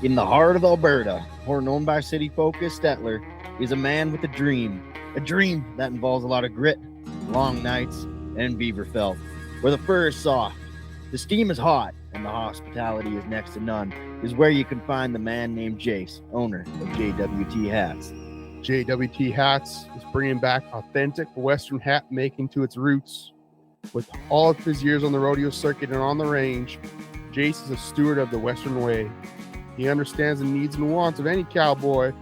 In the heart of Alberta, or known by city folk as Stettler, is a man with a dream that involves a lot of grit, long nights, and beaver felt, where the fur is soft, the steam is hot, and the hospitality is next to none, is where you can find the man named Jace, owner of JWT Hats. JWT Hats is bringing back authentic Western hat making to its roots. With all of his years on the rodeo circuit and on the range, Jace is a steward of the Western way. He understands the needs and wants of any cowboy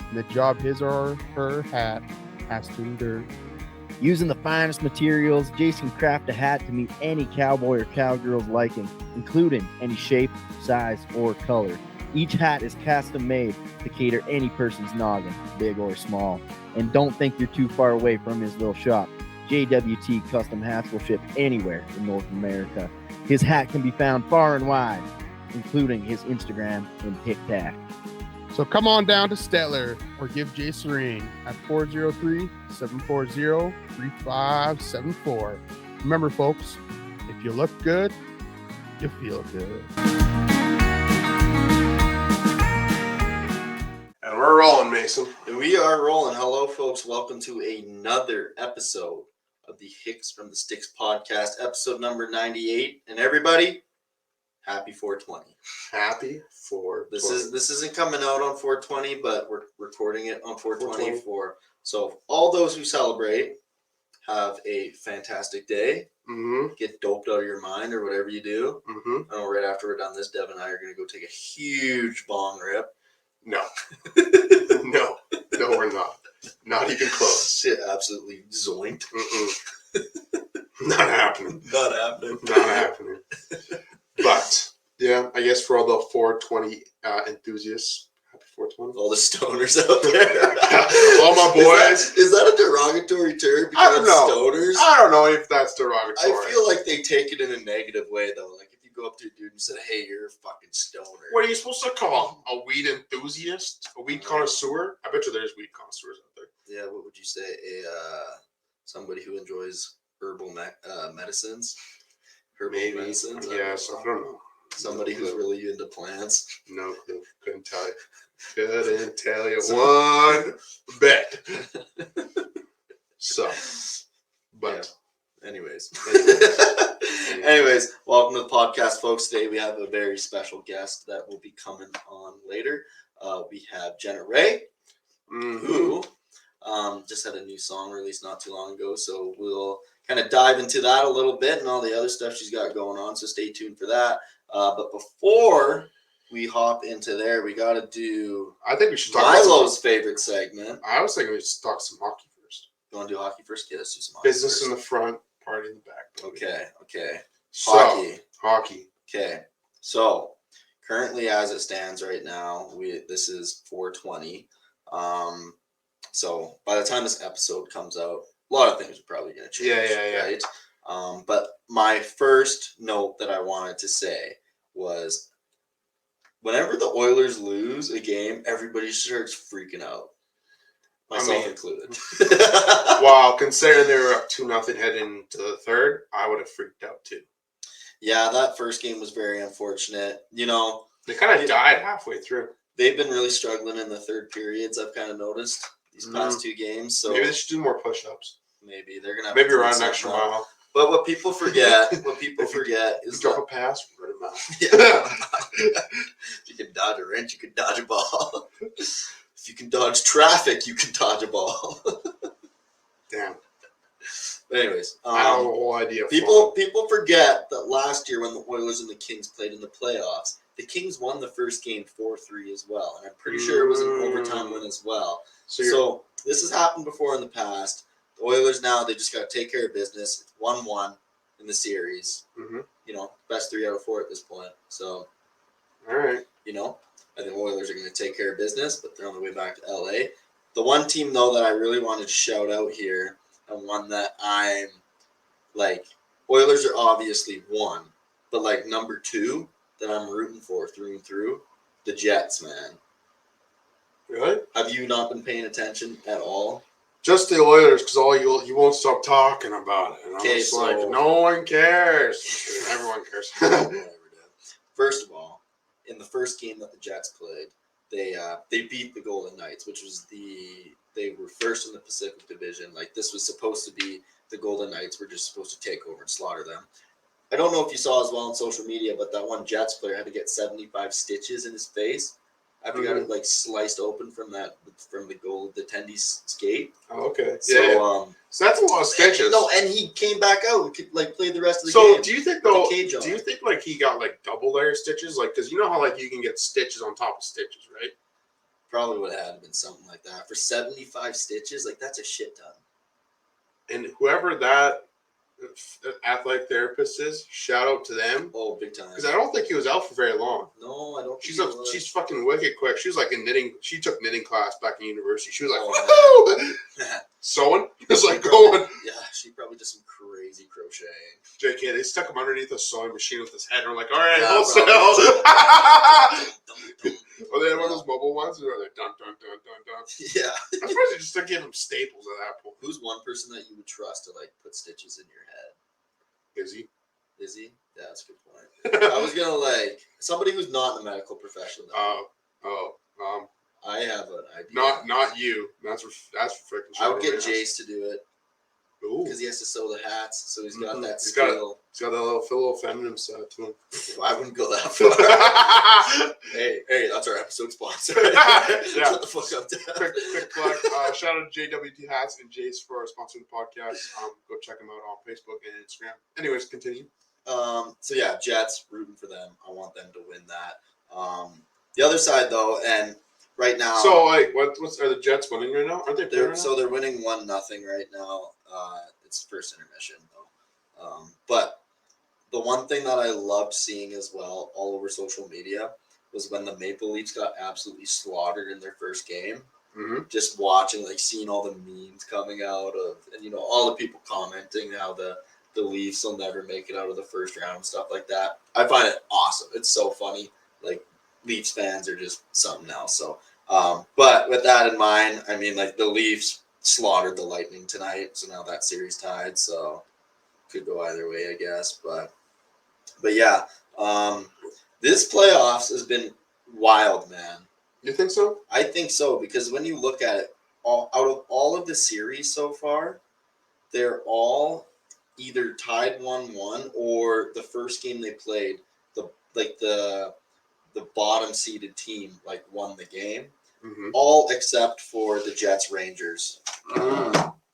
and the job his or her hat has to endure. Using the finest materials, Jace can craft a hat to meet any cowboy or cowgirl's liking, including any shape, size, or color. Each hat is custom made to cater any person's noggin, big or small. And don't think you're too far away from his little shop. JWT Custom Hats will ship anywhere in North America. His hat can be found far and wide, including his Instagram and TikTok. So come on down to Stettler or give Jace a ring at 403-740-3574. Remember, folks, if you look good, you feel good. And we're rolling, Mason. We are rolling. Hello, folks. Welcome to another episode of the Hicks from the Sticks podcast, episode number 98. And everybody, happy 420. Happy 420. This isn't coming out on 420, but we're recording it on 420 for. So all those who celebrate, have a fantastic day. Mm-hmm. Get doped out of your mind or whatever you do. Mm-hmm. I know right after we're done this, Dev and I are going to go take a huge bong rip. No. No, we're not. Not even close. Shit, absolutely zoinked. Not happening. Not happening. Not happening. But, yeah, I guess for all the 420 enthusiasts, happy 420. All the stoners out there. All my boys. Is that a derogatory term? I don't know. Stoners? I don't know if that's derogatory. I feel like they take it in a negative way, though. Like, if you go up to a dude and say, hey, you're a fucking stoner. What are you supposed to call a weed enthusiast? A weed connoisseur? I bet you there's weed connoisseurs out there. Yeah, what would you say? Somebody who enjoys herbal medicines? Medicines? Yes, I don't know. Somebody who's really into plants? No clue. Couldn't tell you. Couldn't tell you one bit. So, but... Yeah. Anyways, welcome to the podcast, folks. Today we have a very special guest that will be coming on later. We have Jenna Rae, who just had a new song released not too long ago. So we'll kind of dive into that a little bit and all the other stuff she's got going on. So stay tuned for that. But before we hop into there, we got to do I think we should talk Milo's favorite segment. I was thinking we should talk some hockey first. You want to do hockey first? Yeah, let's do some hockey Business first. in the front, party in the back. Okay. Hockey. Okay. So currently, as it stands right now, this is 420. So by the time this episode comes out, a lot of things are probably going to change. Yeah. Right. But my first note that I wanted to say was, whenever the Oilers lose a game, everybody starts freaking out. Myself included. Wow, considering they were up 2-0 heading to the third, I would have freaked out too. Yeah, that first game was very unfortunate. You know, they kind of died halfway through. They've been really struggling in the third periods. I've kind of noticed these past two games. So maybe they should do more push-ups. Maybe they're gonna maybe run an extra mile. But what people forget, is drop a pass, run a mile. Yeah. If you can dodge a wrench, you can dodge a ball. If you can dodge traffic, you can dodge a ball. Damn. But anyways, I have a whole idea. People forget that last year when the Oilers and the Kings played in the playoffs, the Kings won the first game 4-3 as well, and I'm pretty sure it was an overtime win as well. So this has happened before in the past. The Oilers now, they just got to take care of business. It's 1-1 in the series. Mm-hmm. You know, best 3 out of 4 at this point. So, all right. You know, I think the Oilers are going to take care of business, but they're on the way back to LA. The one team, though, that I really wanted to shout out here, and one that I'm like, Oilers are obviously one, but like number 2 that I'm rooting for through and through, the Jets, man. Really? Have you not been paying attention at all? Just the Oilers, because you won't stop talking about it. And okay, so like, no one cares. Everyone cares. First of all, in the first game that the Jets played, they beat the Golden Knights, which was they were first in the Pacific Division. Like, this was supposed to be the Golden Knights were just supposed to take over and slaughter them. I don't know if you saw as well on social media, but that one Jets player had to get 75 stitches in his face after he got it like sliced open from the attendee's skate. Oh, okay. So so that's a lot of stitches. And he came back out, like played the rest of the so game. So do you think like he got like double layer stitches? Like, because you know how like you can get stitches on top of stitches, right? Probably would have had to been something like that for 75 stitches. Like, that's a shit ton. And whoever that athletic therapist is, shout out to them. Oh, big time. Because I don't think he was out for very long. No, I don't. She's fucking wicked quick. She was like in knitting. She took knitting class back in university. She was like, woohoo! Sewing. It was like going. Yeah, she probably did some crazy crocheting. JK, they stuck him underneath a sewing machine with his head and were like, all right, Yeah, wholesale. Or they had one of those mobile ones where they're dun dun dun dun dun. Yeah. I'm surprised they just don't give him staples at that point. Who's one person that you would trust to like put stitches in your head? Izzy? Yeah, that's a good point. I was gonna like somebody who's not in the medical profession. I have an idea. Not you. That's for freaking sure. I would get Jace to do it. Because he has to sew the hats, so he's got that skill. He's got that little feminine side to him. I wouldn't go that far. hey, that's our episode sponsor. Shut the fuck up, Dad. Quick plug. Shout out to JWT Hats and Jace for sponsoring the podcast. Go check them out on Facebook and Instagram. Anyways, continue. So yeah, Jets, rooting for them. I want them to win that. The other side though, and right now. So like, are the Jets winning right now? Aren't they? They're winning 1-0 right now. It's first intermission though. But the one thing that I loved seeing as well all over social media was when the Maple Leafs got absolutely slaughtered in their first game. Mm-hmm. Just watching, like seeing all the memes coming out of, and all the people commenting how the Leafs will never make it out of the first round and stuff like that. I find it awesome. It's so funny. Like, Leafs fans are just something else. So, but with that in mind, I mean, like the Leafs slaughtered the Lightning tonight, so now that series tied. So could go either way, I guess. But yeah, this playoffs has been wild, man. You think so? I think so, because when you look at it, out of all of the series so far, they're all either tied 1-1 or the first game they played, the bottom seeded team like won the game. Mm-hmm. All except for the Jets Rangers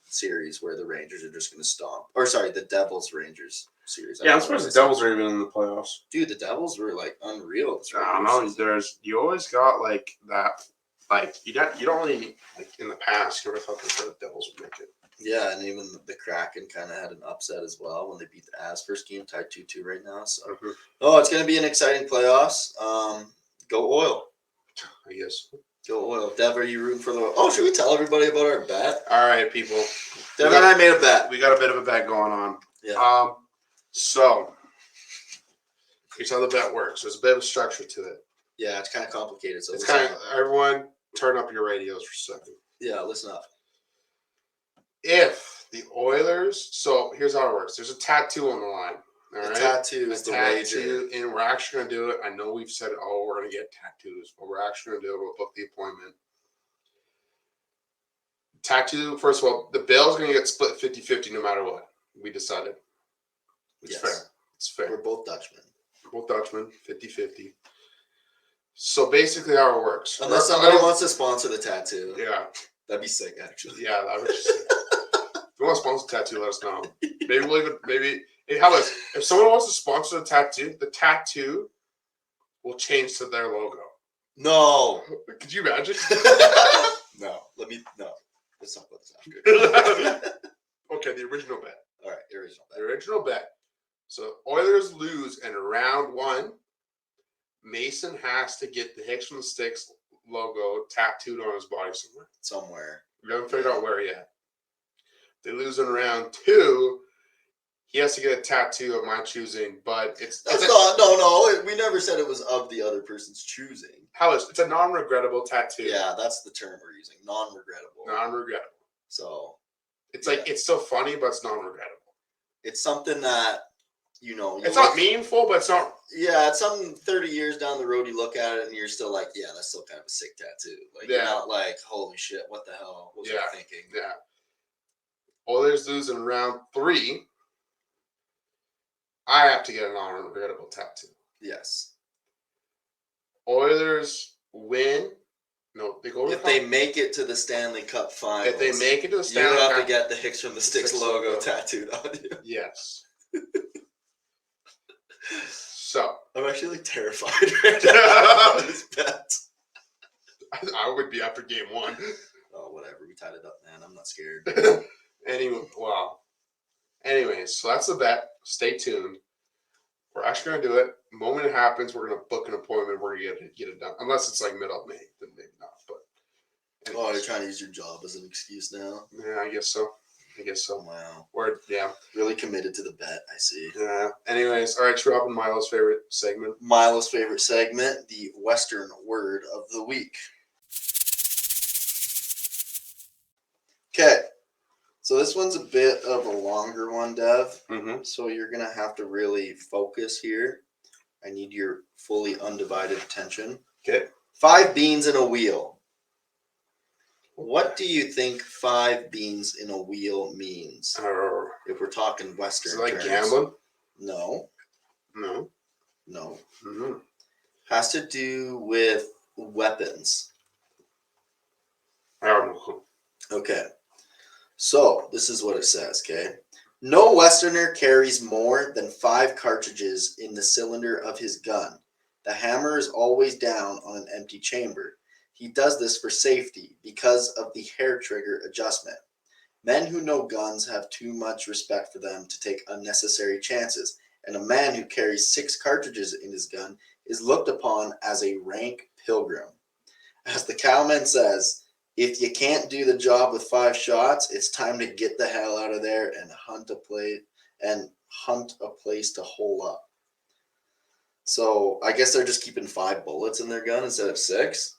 series, where the Rangers are just going to stomp. Or sorry, the Devils Rangers series. Yeah, I'm surprised the Devils are even in the playoffs. Dude, the Devils were like unreal. I don't know. You always got like that. Like you don't really like in the past. You never thought that the Devils would make it. Yeah, and even the Kraken kind of had an upset as well when they beat the Avs. First game tied 2-2 right now. So, it's going to be an exciting playoffs. Go Oil. I guess. Go Oil. Dev, are you rooting for the? Oh, should we tell everybody about our bet? All right, people. Dev and I made a bet. We got a bit of a bet going on. Yeah. So here's how the bet works. There's a bit of structure to it. Yeah, it's kind of complicated. So it's kind of everyone turn up your radios for a second. Yeah, listen up. If the Oilers, so here's how it works. There's a tattoo on the line. All right? Tattoo is the wager. And we're actually going to do it. I know we've said, we're going to get tattoos, but we're actually going to do it. We'll book the appointment. Tattoo, first of all, the bill's going to get split 50-50 no matter what. We decided. It's fair. It's fair. We're both Dutchmen. 50-50. So basically how it works. Unless somebody wants to sponsor the tattoo. Yeah. That'd be sick, actually. Yeah, that would be sick. If you want to sponsor the tattoo, let us know. Maybe we'll even, hey, how about if someone wants to sponsor the tattoo will change to their logo. No. Could you imagine? No. Let's talk about this after. Okay, the original bet. All right, the original bet. The original bet. So Oilers lose in round 1. Mason has to get the Hicks from the Sticks logo tattooed on his body somewhere. We haven't figured out where yet. They lose in round 2. He has to get a tattoo of my choosing, but no. We never said it was of the other person's choosing. It's a non-regrettable tattoo. Yeah, that's the term we're using. Non-regrettable. Non-regrettable. So it's like it's so funny, but it's non-regrettable. It's something that it's not meaningful, but it's not. Yeah, it's something 30 years down the road, you look at it and you're still like, yeah, that's still kind of a sick tattoo. Like, you're not like, holy shit, what the hell was I thinking? Yeah. Oilers lose in round 3. I have to get an unforgettable tattoo. Yes. Oilers win. No, they go. If they make it to the Stanley Cup Finals, if they make it to the Stanley Cup, you have to get the Hicks from the Sticks logo tattooed on you. Yes. So I'm actually like terrified right now of this bet. I would be after game 1. Oh, whatever. We tied it up, man. I'm not scared. Anyways, so that's the bet. Stay tuned. We're actually going to do it. The moment it happens, we're going to book an appointment. We're going to get it done. Unless it's like middle of May, then maybe not. But anyways. Oh, you're trying to use your job as an excuse now? Yeah, I guess so. Wow. Really committed to the bet, I see. Yeah. Anyways, all right, should we hop in Milo's favorite segment? Milo's favorite segment, the Western word of the week. Okay. So this one's a bit of a longer one, Dev. Mm-hmm. So you're going to have to really focus here. I need your fully undivided attention. Okay. 5 beans in a wheel. What do you think 5 beans in a wheel means? If we're talking Western is it like terms. Gambling? No. Mm-hmm. Has to do with weapons. I don't know. Okay. So, this is what it says, okay? No Westerner carries more than 5 cartridges in the cylinder of his gun. The hammer is always down on an empty chamber. He does this for safety because of the hair trigger adjustment. Men who know guns have too much respect for them to take unnecessary chances, and a man who carries 6 cartridges in his gun is looked upon as a rank pilgrim. As the cowman says, if you can't do the job with 5 shots, it's time to get the hell out of there and hunt a place to hole up. So I guess they're just keeping 5 bullets in their gun instead of 6.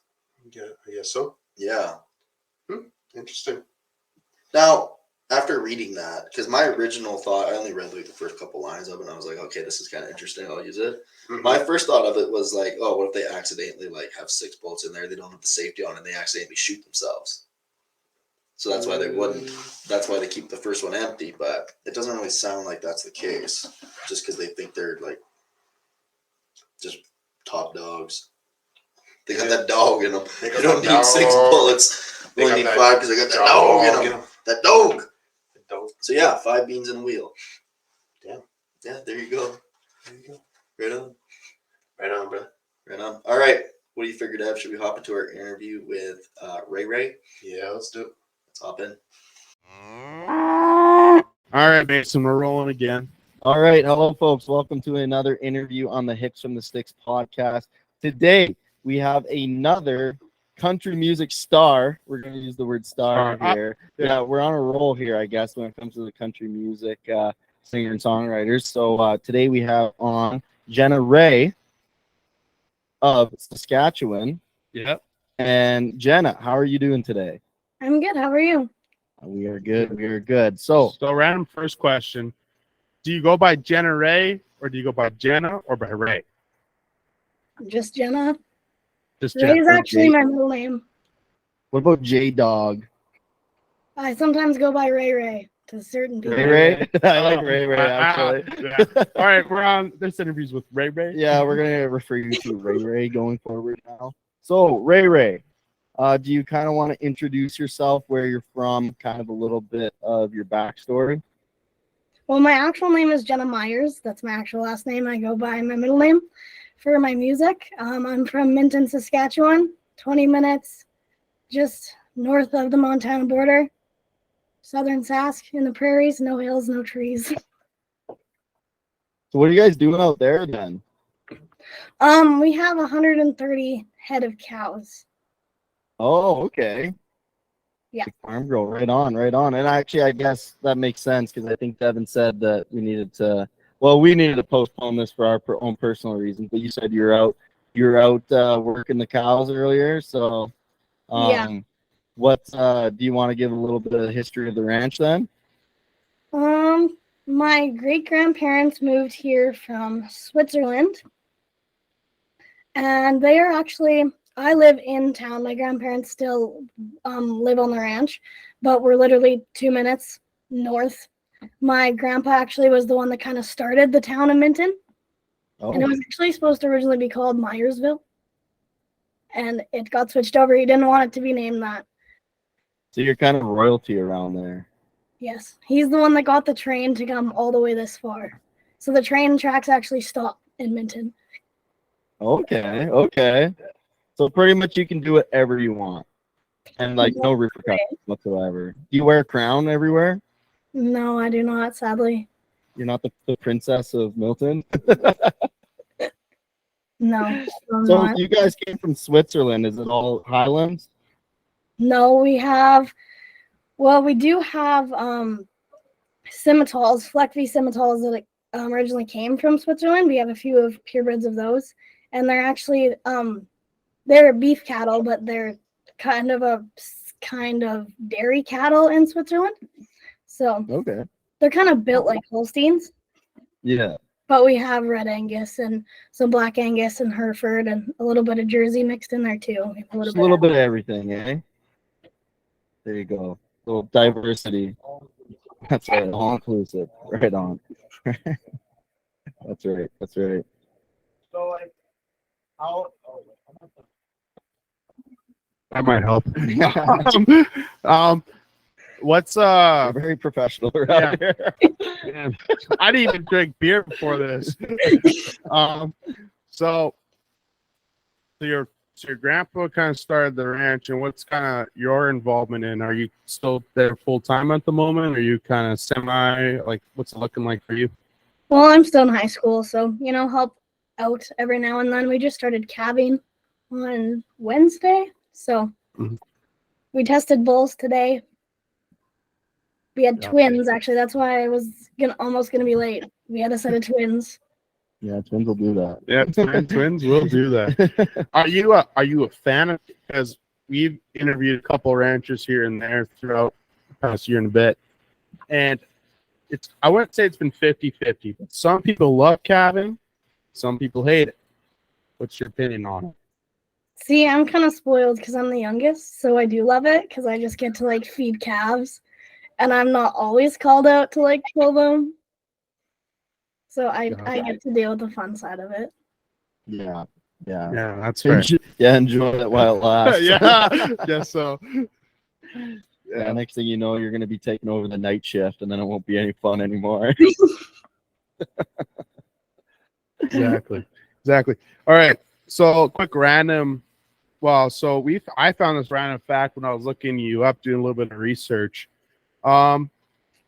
Yeah, I guess so. Yeah. Interesting. Now, after reading that, because my original thought, I only read like the first couple lines of it, and I was like, okay, this is kind of interesting. I'll use it. Mm-hmm. My first thought of it was like, oh, what if they accidentally like have 6 bullets in there? They don't have the safety on, and they accidentally shoot themselves. So that's why they wouldn't. That's why they keep the first one empty. But it doesn't really sound like that's the case, just because they think they're like just top dogs. They got that dog in them. They don't need 6 bullets. They only need 5 because they got that dog in them. That dog. So yeah, 5 beans in a wheel. Damn. Yeah, there you go. Right on. Right on, bro. Right on. All right. What do you figure, Dev? Should we hop into our interview with Rae? Yeah, let's do it. Let's hop in. All right, Mason, we're rolling again. All right. Hello, folks. Welcome to another interview on the Hicks from the Sticks podcast. Today, we have another country music star. We're going to use the word star here. Yeah, we're on a roll here, I guess, when it comes to the country music singer and songwriters. So today we have on Jenna Rae of Saskatchewan. Yep. And Jenna, how are you doing today? I'm good. How are you? We are good. We are good. So random first question. Do you go by Jenna Rae or do you go by Jenna or by Rae? Just Jenna. Just Rae is actually my middle name. What about J-Dog? I sometimes go by Rae to certain people. Rae? I like Rae, actually. All right, we're on this interviews with Rae. Yeah, we're going to refer you to Rae going forward now. So, Rae, do you kind of want to introduce yourself, where you're from, kind of a little bit of your backstory? Well, my actual name is Jenna Myers. That's my actual last name. I go by my middle name for my music. I'm from Minton, Saskatchewan, 20 minutes just north of the Montana border. Southern Sask in the prairies, no hills, no trees. So what are you guys doing out there then? We have 130 head of cows. Oh, okay. Yeah. Farm girl, right on. And actually, I guess that makes sense because I think Devin said that we needed to postpone this for our own personal reasons. But you said you're out working the cows earlier. So, yeah. What do you want to give a little bit of the history of the ranch then? My great-grandparents moved here from Switzerland, and they are actually, I live in town. My grandparents still live on the ranch, but we're literally 2 minutes north. My grandpa actually was the one that kind of started the town of Minton, and it was actually supposed to originally be called Myersville, and it got switched over. He didn't want it to be named that. So you're kind of royalty around there. Yes, he's the one that got the train to come all the way this far. So the train tracks actually stop in Minton. Okay. So pretty much you can do whatever you want. And like no repercussions whatsoever. Do you wear a crown everywhere? No, I do not, sadly. You're not the princess of Milton? No, I'm So not. you guys came from Switzerland. Is it all Highlands? No, we do have scimitals, Fleckvie scimitals that originally came from Switzerland. We have a few of purebreds of those, and they're actually they're beef cattle, but they're kind of dairy cattle in Switzerland. So Okay. they're kind of built like Holsteins. Yeah. But we have red Angus and some black Angus and Hereford and a little bit of Jersey mixed in there too. Just a little bit of everything, eh? There you go. A little diversity. That's right. All inclusive. Right on. That's right. So like, how? That might help. What's We're very professional around here. Man, I didn't even drink beer before this. So your grandpa kind of started the ranch, and what's kind of your involvement in? Are you still there full time at the moment? Or are you kind of semi? Like, what's it looking like for you? Well, I'm still in high school, so help out every now and then. We just started calving on Wednesday, so we tested bulls today. We had twins, actually. That's why I was almost gonna be late. We had a set of twins. Yeah, twins will do that. Yeah, twins will do that. Are you a fan of? Because we've interviewed a couple ranchers here and there throughout the past year and a bit, and I wouldn't say it's been 50-50, but some people love calving, some people hate it. What's your opinion on it? See, I'm kind of spoiled because I'm the youngest, so I do love it because I just get to feed calves, and I'm not always called out to kill them. So I get to deal with the fun side of it. Yeah, that's fair. Enjoy it while it lasts. Yeah. So. Yeah, next thing you know, you're going to be taking over the night shift, and then it won't be any fun anymore. Exactly. All right. So, quick random. Well, I found this random fact when I was looking you up, doing a little bit of research.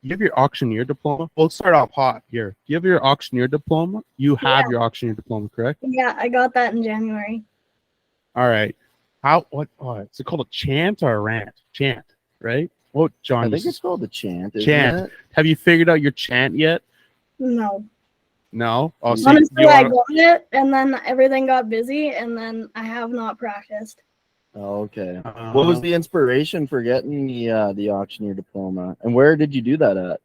You have your auctioneer diploma. We'll start off hot here. Do you have your auctioneer diploma? You have your auctioneer diploma, correct? Yeah, I got that in January. All right. What is it called? A chant or a rant? Chant, right? Well, John, I think it's called the chant. Chant. It? Have you figured out your chant yet? No. No. Oh, so honestly, I got it, and then everything got busy, and then I have not practiced. Oh, okay. What was the inspiration for getting the auctioneer diploma, and where did you do that at?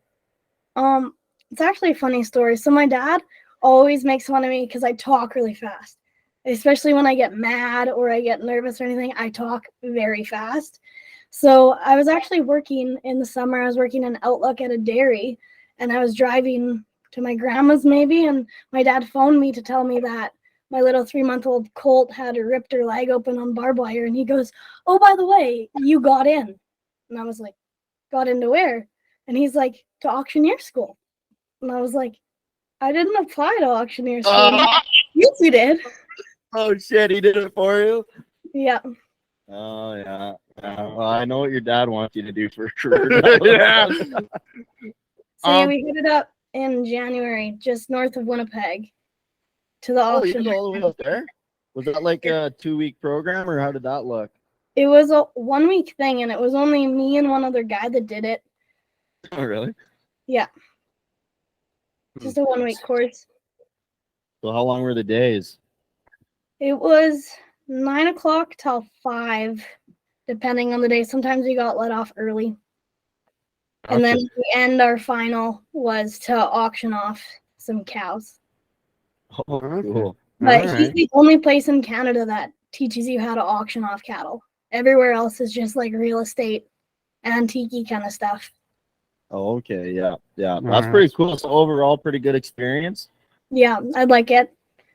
It's actually a funny story. So my dad always makes fun of me because I talk really fast, especially when I get mad or I get nervous or anything. I talk very fast. So I was actually working in the summer. I was working in Outlook at a dairy, and I was driving to my grandma's maybe, and my dad phoned me to tell me that my little 3-month-old colt had ripped her leg open on barbed wire, and he goes, "Oh, by the way, you got in." And I was like, "Got into where?" And he's like, "To auctioneer school." And I was like, "I didn't apply to auctioneer school." Yes, you did. Oh shit, he did it for you? Yeah. Oh yeah. Well, I know what your dad wants you to do for a career. Yeah. So we hit it up in January, just north of Winnipeg, to the auction. You all the way up there? Was that like a 2-week program, or how did that look? It was a 1-week thing, and it was only me and one other guy that did it. Oh, really? Yeah. Just a 1-week course. So how long were the days? It was 9 o'clock till 5, depending on the day. Sometimes we got let off early. And then at the end, our final was to auction off some cows. Oh, cool. But All he's right. the only place in Canada that teaches you how to auction off cattle. Everywhere else is just like real estate, antique kind of stuff. Oh, okay. Yeah. That's right. pretty cool. So overall, pretty good experience. Yeah, I'd like it.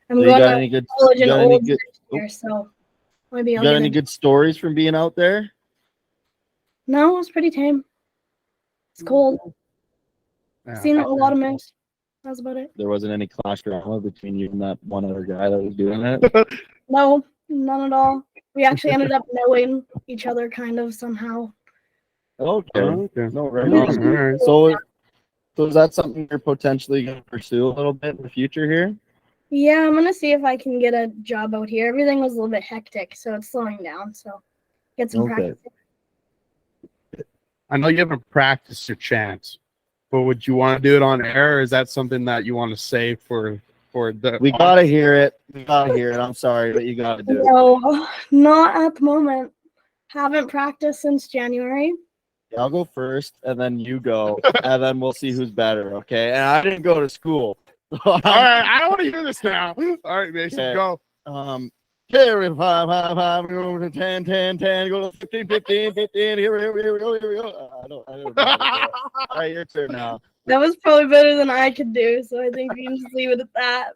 I'm So you going got to any good? college You in got any Olds good? next year, so maybe You I'll got get any in. good stories from being out there? No, it was pretty tame. It's cold. Yeah. Seen a lot of moose. That's about it. There wasn't any clash drama between you and that one other guy that was doing it. No, none at all. We actually ended up knowing each other kind of somehow. Okay. Okay. No, right All on. right. So is that something you're potentially going to pursue a little bit in the future here? Yeah, I'm gonna see if I can get a job out here. Everything was a little bit hectic, so it's slowing down. So get some Okay. practice. I know you haven't practiced your chants, but would you want to do it on air, or is that something that you want to save for the? We gotta hear it. We gotta hear it. I'm sorry, but you gotta do it. No, not at the moment. Haven't practiced since January. I'll go first, and then you go, and then we'll see who's better. Okay? And I didn't go to school. All right, I want to hear this now. All right, Mason, Okay. go. Carry 5, 5, 5, go to 10, 10, 10, go to 15, 15, 15. Here we go. I don't know. All right, your turn now. That was probably better than I could do, so I think we can just leave it at that.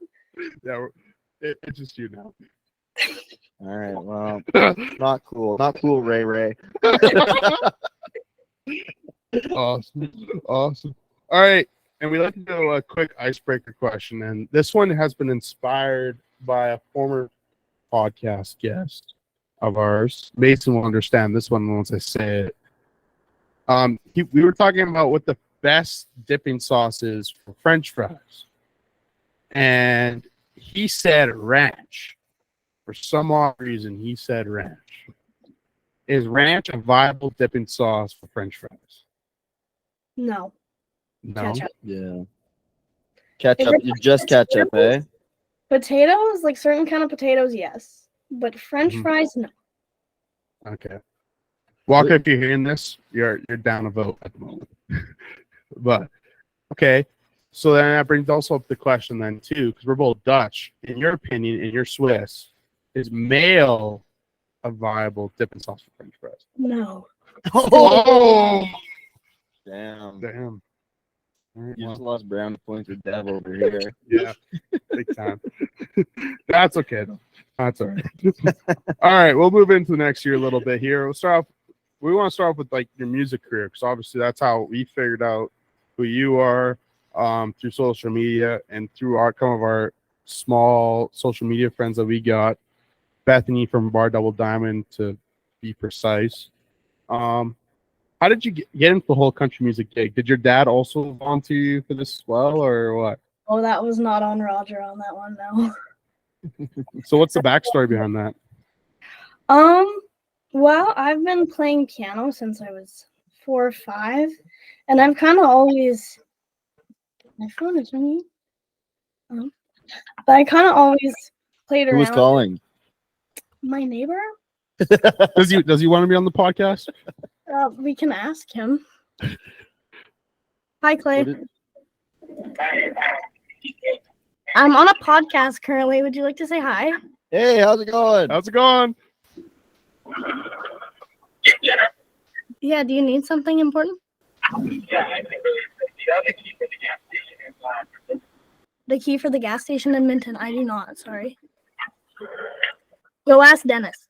Yeah, it's just you now. All right, well, not cool. Not cool, Ray Ray. Awesome. All right, and we like to do a quick icebreaker question, and this one has been inspired by a former podcast guest of ours. Mason will understand this one once I say it. We were talking about what the best dipping sauce is for French fries, and he said ranch. For some odd reason, he said ranch. Is ranch a viable dipping sauce for French fries? No. No. Ketchup. Yeah. Ketchup, you just ketchup, eh? Potatoes, like certain kind of potatoes, yes. But French Mhm. fries, no. Okay. Walker, if you're hearing this, you're down to vote at the moment. But okay. So then that brings also up the question then too, because we're both Dutch. In your opinion, and you're Swiss, is mayo a viable dipping sauce for French fries? No. Oh, Damn. damn. All right, You well, just lost brownie points with Dev over here. yeah, big time. That's okay though. That's all right. All right, we'll move into next year a little bit here. We want to start off with like your music career, because obviously that's how we figured out who you are through social media and through some of our small social media friends that we got. Bethany from Bar Double Diamond, to be precise. How did you get into the whole country music gig? Did your dad also volunteer you for this as well, or what? Oh, that was not on Roger on that one, no. So what's the backstory behind that? Well, I've been playing piano since I was 4 or 5, and I've kind of always my phone is ringing. But I kind of always played around. Who was calling? My neighbor? Does he want to be on the podcast? We can ask him. Hi, Clay. I'm on a podcast currently. Would you like to say hi? Hey, how's it going? How's it going? Yeah, do you need something important? The key for the gas station in Minton. I do not, sorry. Go ask Dennis.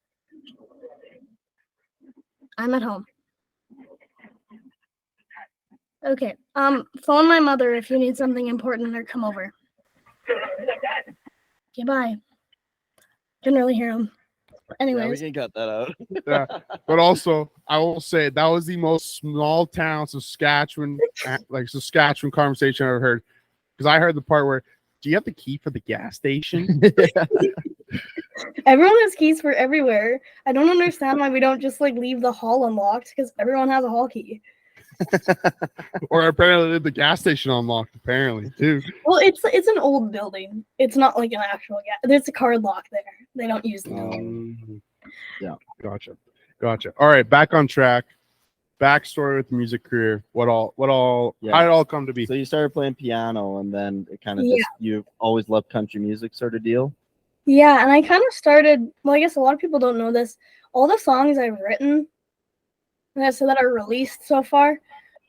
I'm at home. Okay. Phone my mother if you need something important, or come over. Okay, bye. Didn't really hear him. Yeah, we Anyways. can cut that out. Yeah. But also, I will say that was the most small town Saskatchewan conversation I ever heard. Because I heard the part where, do you have the key for the gas station? Everyone has keys for everywhere. I don't understand why we don't just like leave the hall unlocked, because everyone has a hall key. Or apparently the gas station unlocked, apparently, too. Well, it's an old building. It's not like an actual gas. There's a card lock there. They don't use them. Yeah. Gotcha. All right, back on track. backstory with the music career. How did it all come to be? So you started playing piano, and then it kind of Yeah. just you always loved country music, sort of deal. Yeah, and I kind of started. Well, I guess a lot of people don't know this. All the songs I've written, so that are released so far,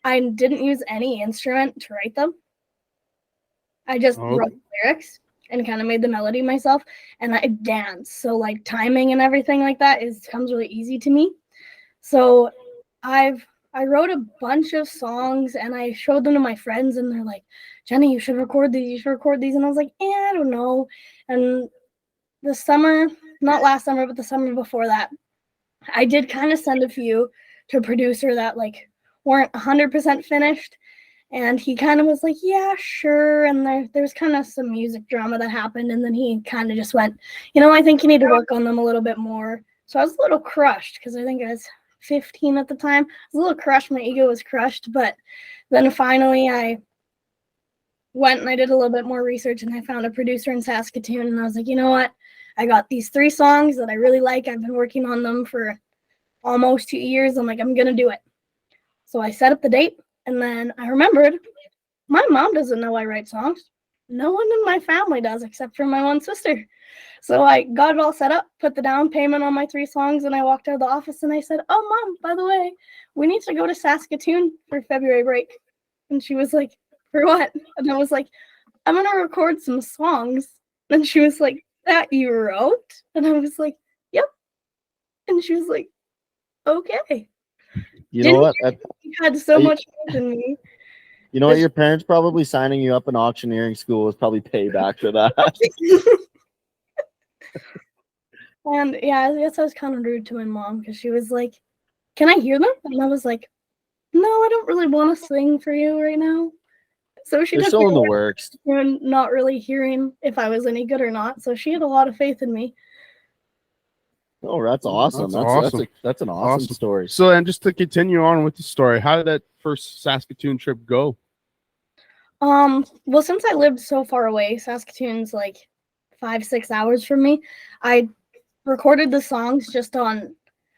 I didn't use any instrument to write them. I just wrote lyrics and kind of made the melody myself, and I dance. So like timing and everything like that comes really easy to me. So I wrote a bunch of songs and I showed them to my friends, and they're like, "Jenny, you should record these. You should record these." And I was like, "I don't know." And the summer, not last summer, but the summer before that, I did kind of send a few to a producer that like weren't 100% finished. And he kind of was like, "Yeah, sure." And there's kind of some music drama that happened. And then he kind of just went, "I think you need to work on them a little bit more." So I was a little crushed because I think I was 15 at the time. I was a little crushed. My ego was crushed. But then finally I went and I did a little bit more research, and I found a producer in Saskatoon. And I was like, "You know what? I got these 3 songs that I really like. I've been working on them for almost 2 years. I'm like, I'm going to do it." So I set up the date. And then I remembered my mom doesn't know I write songs. No one in my family does except for my one sister. So I got it all set up, put the down payment on my 3 songs, and I walked out of the office and I said, "Oh, Mom, by the way, we need to go to Saskatoon for February break." And she was like, "For what?" And I was like, "I'm going to record some songs." And she was like, "That you wrote?" And I was like, "Yep." And she was like, "Okay." You know what? You had so much faith in me. You know what? Your parents probably signing you up in auctioneering school was probably payback for that. And yeah, I guess I was kind of rude to my mom because she was like, "Can I hear them?" And I was like, "No, I don't really want to sing for you right now." So she They're took still me in the works. and not really hearing if I was any good or not. So she had a lot of faith in me. Oh, that's awesome. That's awesome. That's an awesome story. So, and just to continue on with the story, how did that first Saskatoon trip go? Well, since I lived so far away, Saskatoon's like 5-6 hours from me, I recorded the songs just on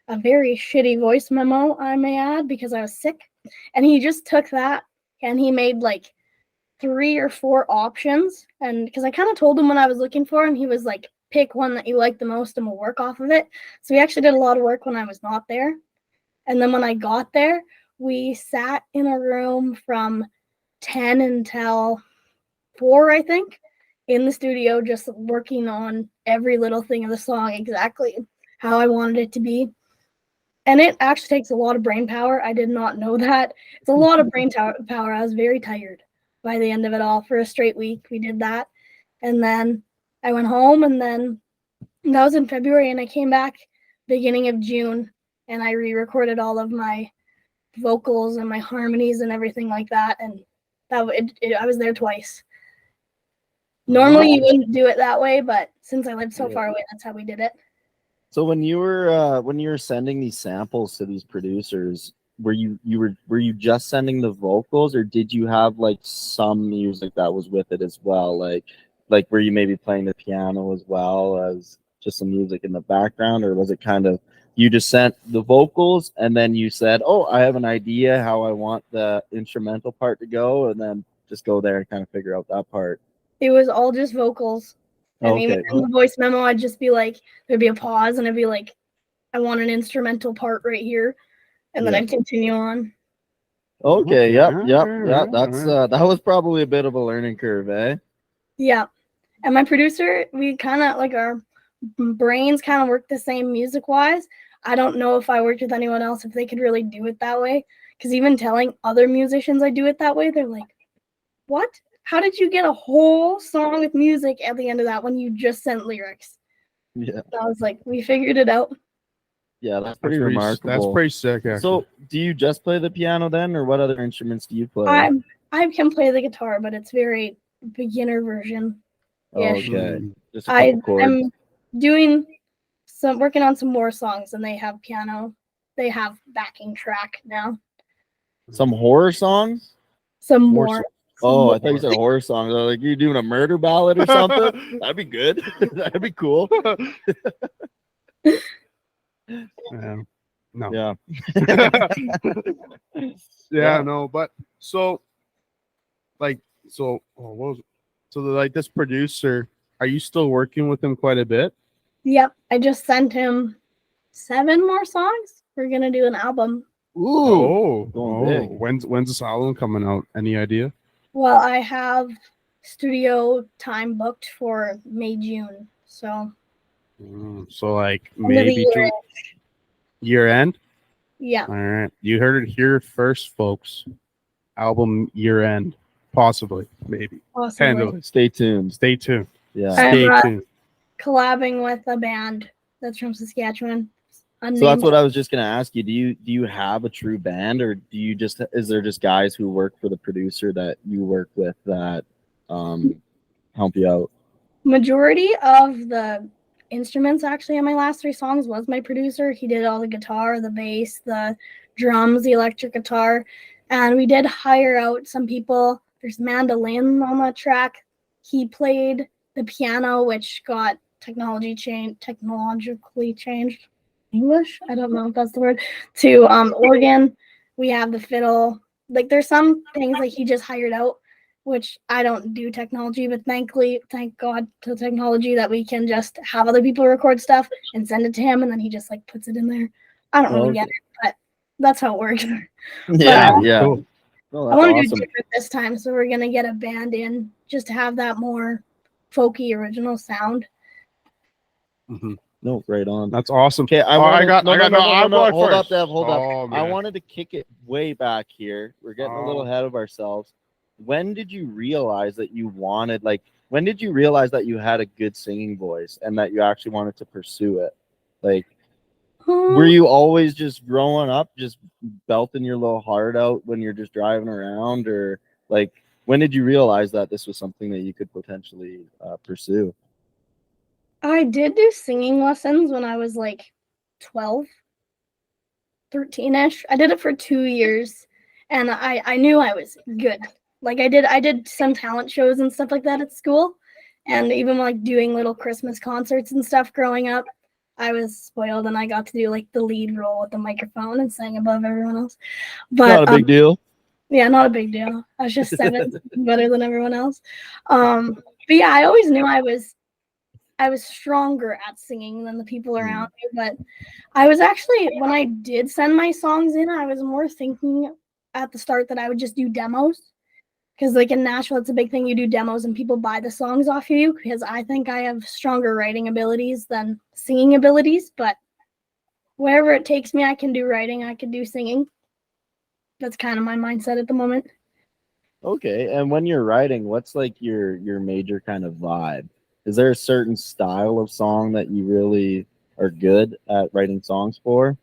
a very shitty voice memo, I may add, because I was sick. And he just took that and he made like 3 or 4 options. And because I kind of told him what I was looking for, and he was like, "Pick one that you like the most and we'll work off of it." So we actually did a lot of work when I was not there. And then when I got there, we sat in a room from 10 until 4, I think, in the studio, just working on every little thing of the song, exactly how I wanted it to be. And it actually takes a lot of brain power. I did not know that. It's a lot of brain power. I was very tired by the end of it all. For a straight week, we did that. And then I went home, and then that was in February, and I came back beginning of June, and I re-recorded all of my vocals and my harmonies and everything like that. And I was there twice. Normally you wouldn't do it that way, but since I lived so far away, that's how we did it. So when you were sending these samples to these producers, were you just sending the vocals, or did you have like some music that was with it as well? Like were you maybe playing the piano as well as just some music in the background, or was it kind of you just sent the vocals and then you said, "Oh, I have an idea how I want the instrumental part to go," and then just go there and kind of figure out that part? It was all just vocals. And even in the voice memo, I'd just be like, there'd be a pause, and I'd be like, "I want an instrumental part right here," and then I'd continue on. Okay. Yep. That's that was probably a bit of a learning curve, eh? Yeah. And my producer, we kind of like our brains kind of work the same music wise. I don't know if I worked with anyone else if they could really do it that way, because even telling other musicians I do it that way, they're like, "What? How did you get a whole song with music at the end of that when you just sent lyrics?" Yeah. So I was like, we figured it out. Yeah, that's pretty remarkable. That's pretty sick, actually. So, do you just play the piano then, or what other instruments do you play? I can play the guitar, but it's very beginner version. Okay. Just a couple chords. I'm working on some more songs, and they have piano. They have backing track now. Some horror songs? Some more. Oh, I thought you said horror songs. I was like, you doing a murder ballad or something? That'd be good. That'd be cool. Yeah. No. Yeah. Yeah. No, but so like so what was it? So like this producer, are you still working with him quite a bit? Yep. I just sent him 7 more songs. We're gonna do an album. Ooh. Going big. When's this album coming out? Any idea? Well, I have studio time booked for May, June. So So like end of the maybe year. year end. Yeah. All right, you heard it here first, folks. Album year end, possibly, maybe. Possibly. Handle it. Stay tuned. Stay tuned. Yeah. Stay I'm, tuned. collabing with a band that's from Saskatchewan. So that's what I was just gonna ask you. Do you have a true band, or do you just is there just guys who work for the producer that you work with that help you out? Majority of the instruments actually on my last 3 songs was my producer. He did all the guitar, the bass, the drums, the electric guitar, and we did hire out some people. There's mandolin on that track. He played the piano, which got technologically changed. English? I don't know if that's the word. To organ. We have the fiddle. Like there's some things that he just hired out, which I don't do technology, but thank God to technology that we can just have other people record stuff and send it to him, and then he just like puts it in there. I don't really get it, but that's how it works. Yeah, But, yeah. Cool. Oh, I want to that's do awesome. different this time, so we're gonna get a band in just to have that more folky original sound. No, right on. That's awesome. Okay, I'm going hold up, first. Dev, hold up. Oh, I man. wanted to kick it way back here. We're getting a little ahead of ourselves. When did you realize that you wanted, like, when did you realize that you had a good singing voice and that you actually wanted to pursue it? Like, were you always just growing up, just belting your little heart out when you're just driving around, or like, when did you realize that this was something that you could potentially pursue? I did do singing lessons when I was like 12, 13-ish. I did it for 2 years, and I knew I was good. Like I did some talent shows and stuff like that at school, and even like doing little Christmas concerts and stuff growing up. I was spoiled, and I got to do like the lead role with the microphone and sing above everyone else. But Not a big deal. Yeah, not a big deal. I was just 7, better than everyone else. But yeah, I always knew I was stronger at singing than the people around me. But I was actually, when I did send my songs in, I was more thinking at the start that I would just do demos. Because like in Nashville, it's a big thing. You do demos and people buy the songs off of you, because I think I have stronger writing abilities than singing abilities. But wherever it takes me, I can do writing, I can do singing. That's kind of my mindset at the moment. Okay, and when you're writing, what's like your major kind of vibe? Is there a certain style of song that you really are good at writing songs for?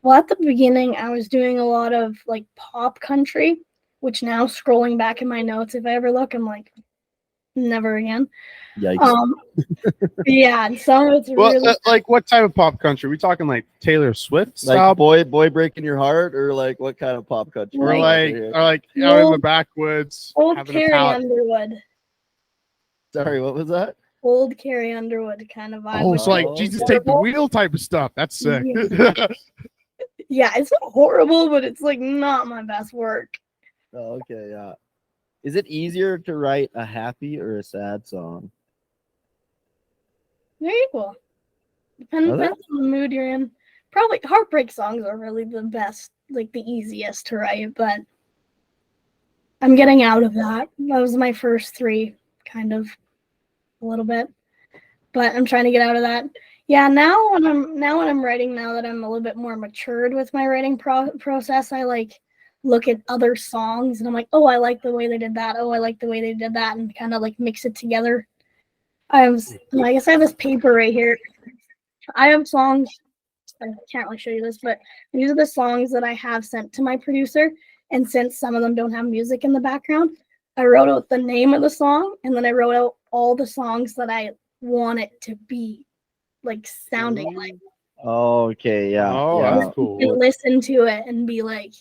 Well, at the beginning, I was doing a lot of like pop country, which now scrolling back in my notes, if I ever look, I'm like, never again. Yikes. Yeah, and some of it's Well, really like what type of pop country? We talking like Taylor Swift Like style, boy breaking your heart, or like what kind of pop country? or like- like out in the backwoods, old having a Carrie palette. Underwood. Sorry, what was that? Old Carrie Underwood kind of vibe. Oh, which so like is Jesus take the horrible. wheel type of stuff. That's sick. Yeah, it's not horrible, but it's like not my best work. Oh, okay, yeah. Is it easier to write a happy or a sad song? Very equal. Depends on the mood you're in. Probably heartbreak songs are really the best, like the easiest to write, but I'm getting out of that. That was my first 3, kind of a little bit, but I'm trying to get out of that. Yeah, now when I'm writing, now that I'm a little bit more matured with my writing process, I like look at other songs and I'm like, oh, I like the way they did that. Oh, I like the way they did that, and kind of like mix it together. I guess I have this paper right here. I have songs. I can't really show you this, but these are the songs that I have sent to my producer. And since some of them don't have music in the background, I wrote out the name of the song, and then I wrote out all the songs that I want it to be, like sounding like. Okay, yeah. Oh, yeah. that's cool. You can listen to it and be like,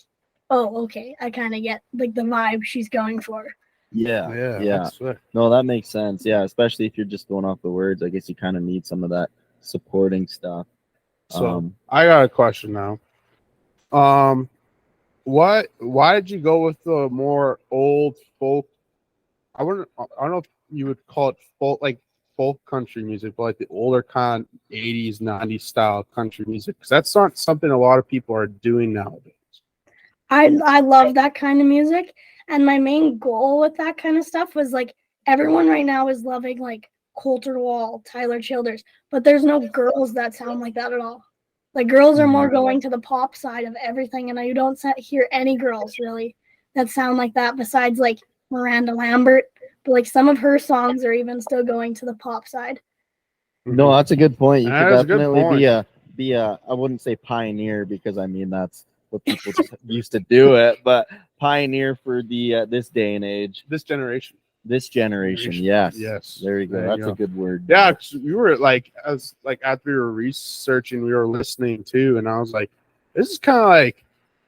oh, okay, I kind of get like the vibe she's going for. Yeah. That's sick. No, that makes sense. Yeah, especially if you're just going off the words. I guess you kind of need some of that supporting stuff. So I got a question now. Why did you go with the more old folk? I don't know if you would call it folk country music, but like the older kind of 80s, 90s style country music, because that's not something a lot of people are doing nowadays. I love that kind of music, and my main goal with that kind of stuff was like everyone right now is loving like Coulter Wall, Tyler Childers, but there's no girls that sound like that at all. Like girls are more going to the pop side of everything, and you don't hear any girls really that sound like that besides like Miranda Lambert. But like some of her songs are even still going to the pop side. No, that's a good point. You That could is a good definitely point. be a I wouldn't say pioneer because I mean that's what people just used to do it, but pioneer for the this day and age, This generation. Yes. Yes. There you go. There you That's go. a good word. Yeah, 'cause we were like, after we were researching, we were listening too, and I was like, this is kind of like,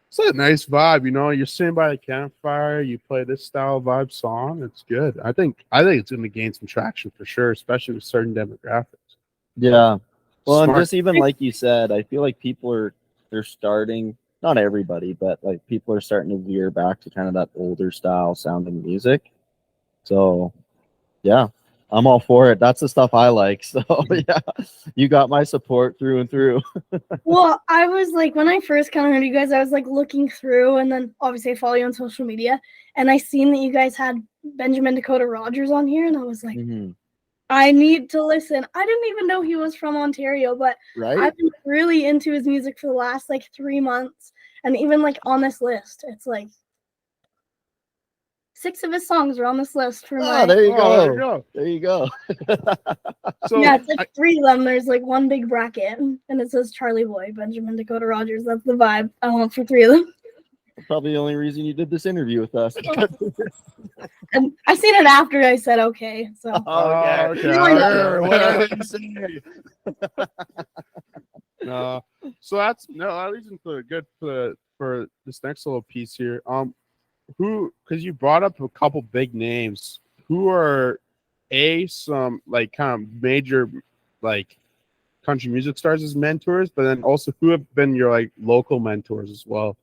it's a nice vibe, you know. You're sitting by the campfire, you play this style vibe song. It's good. I think it's going to gain some traction for sure, especially with certain demographics. Yeah. Well, and Smart. just even like you said, I feel like they're starting, not everybody, but like people are starting to veer back to kind of that older style sounding music. So, yeah, I'm all for it. That's the stuff I like. So, yeah, you got my support through and through. Well, I was like, when I first kind of heard you guys, I was like looking through, and then obviously I follow you on social media, and I seen that you guys had Benjamin Dakota Rogers on here, and I was like, Mhm. I need to listen. I didn't even know he was from Ontario, but Right? I've been really into his music for the last like 3 months, and even like on this list, it's like 6 of his songs are on this list for my. There you Oh, there you go. go. There you go. So Yeah, it's like 3 of them. There's like one big bracket, and it says Charlie Boy, Benjamin Dakota Rogers. That's the vibe I want for 3 of them. Probably the only reason you did this interview with us. And I seen it after I said okay. So okay. Whatever you say. No, so that leads into good for this next little piece here. Because you brought up a couple big names. Who are some like kind of major like country music stars as mentors, but then also who have been your like local mentors as well?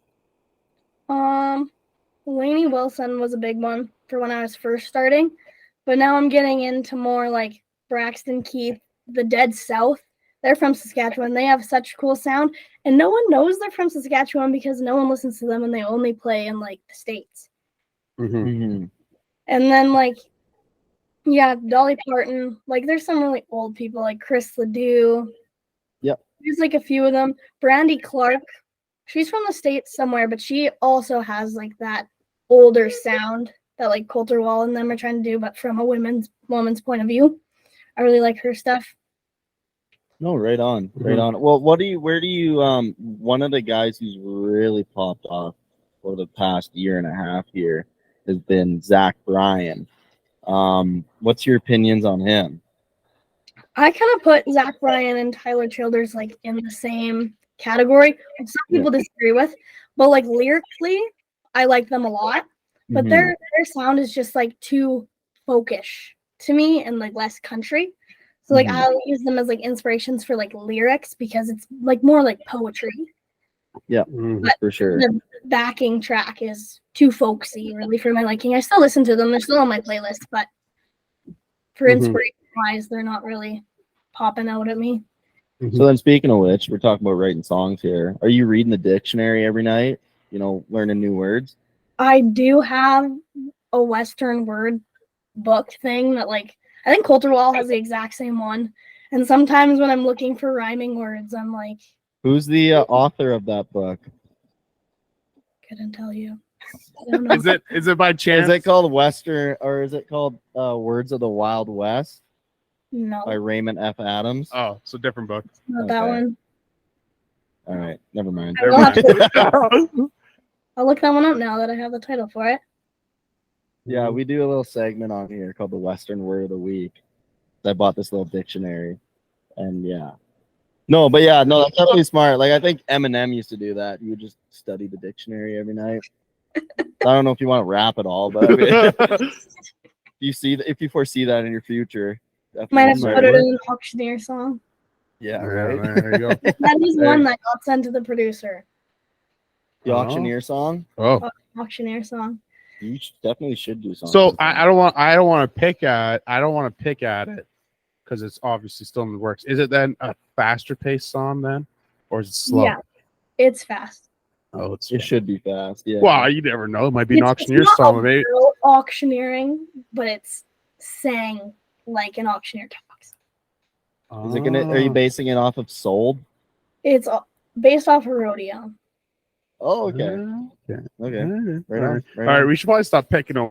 Lainey Wilson was a big one for when I was first starting, but now I'm getting into more like Braxton Keith, the Dead South. They're from Saskatchewan. They have such cool sound, and no one knows they're from Saskatchewan because no one listens to them, and they only play in like the States. Mm-hmm. Mhm. And then like, yeah, Dolly Parton. Like, there's some really old people like Chris Ledoux. Yep. There's like a few of them. Brandy Clark. She's from the States somewhere, but she also has like that older sound that like Coulter Wall and them are trying to do, but from a woman's point of view. I really like her stuff. No, right on, right on. Well, where do you one of the guys who's really popped off for the past year and a half here has been Zach Bryan. What's your opinions on him? I kind of put Zach Bryan and Tyler Childers like in the same category, which some people disagree with, but like lyrically, I like them a lot. But their sound is just like too folkish to me and like less country. So like I'll use them as like inspirations for like lyrics because it's like more like poetry. Yeah, But for sure. the backing track is too folksy really for my liking. I still listen to them. They're still on my playlist, but for inspiration wise, they're not really popping out at me. So then speaking of which, we're talking about writing songs here. Are you reading the dictionary every night? You know, learning new words? I do have a Western word book thing that like I think Coulter Wall has the exact same one. And sometimes when I'm looking for rhyming words, I'm like, Who's the author of that book? couldn't tell you. I don't know. Is it by chance? Is it called Western or is it called Words of the Wild West No, by Raymond F. Adams? Oh, it's a different book. not that Okay. one. All right, never mind. I'll look that one up now that I have the title for it. Yeah, we do a little segment on here called the Western Word of the Week. I bought this little dictionary, and yeah. No, but yeah, no, that's definitely smart. Like I think Eminem used to do that. You would just study the dictionary every night. I don't know if you want to rap at all, but I mean, if you foresee that in your future, Might have definitely to put it in an Auctioneer song. Yeah, Yeah, right. there you go. That is one that got sent to the producer. The Auctioneer song. Oh, Auctioneer song. You definitely should do something. so I don't want to pick at it because it's obviously still in the works. Is it then a faster paced song then, or is it slow? Yeah, it's fast. Oh, it should be fast. Yeah. Well, you never know. It might be an It's Auctioneer not song. Maybe. about auctioneering, but it's sang like an auctioneer talks. Is it gonna? Are you basing it off of Sold? It's based off a rodeo. Oh, okay. Okay. Okay. Right All on. right. We should probably stop picking on,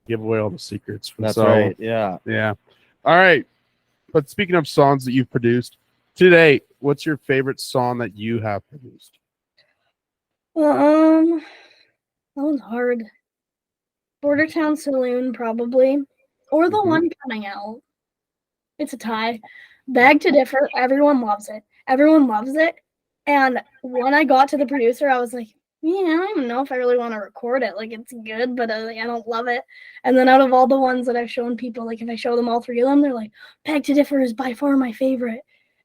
give away all the secrets. That's right. Yeah. Yeah. All right. But speaking of songs that you've produced today, what's your favorite song that you have produced? That was hard. Border Town Saloon, probably, or the one coming out. It's a tie. Beg to Differ. Everyone loves it. Everyone loves it. And when I got to the producer, I was like, yeah, I don't even know if I really want to record it. Like, it's good, but I don't love it. And then out of all the ones that I've shown people, like if I show them all three of them, they're like, Beg to Differ is by far my favorite.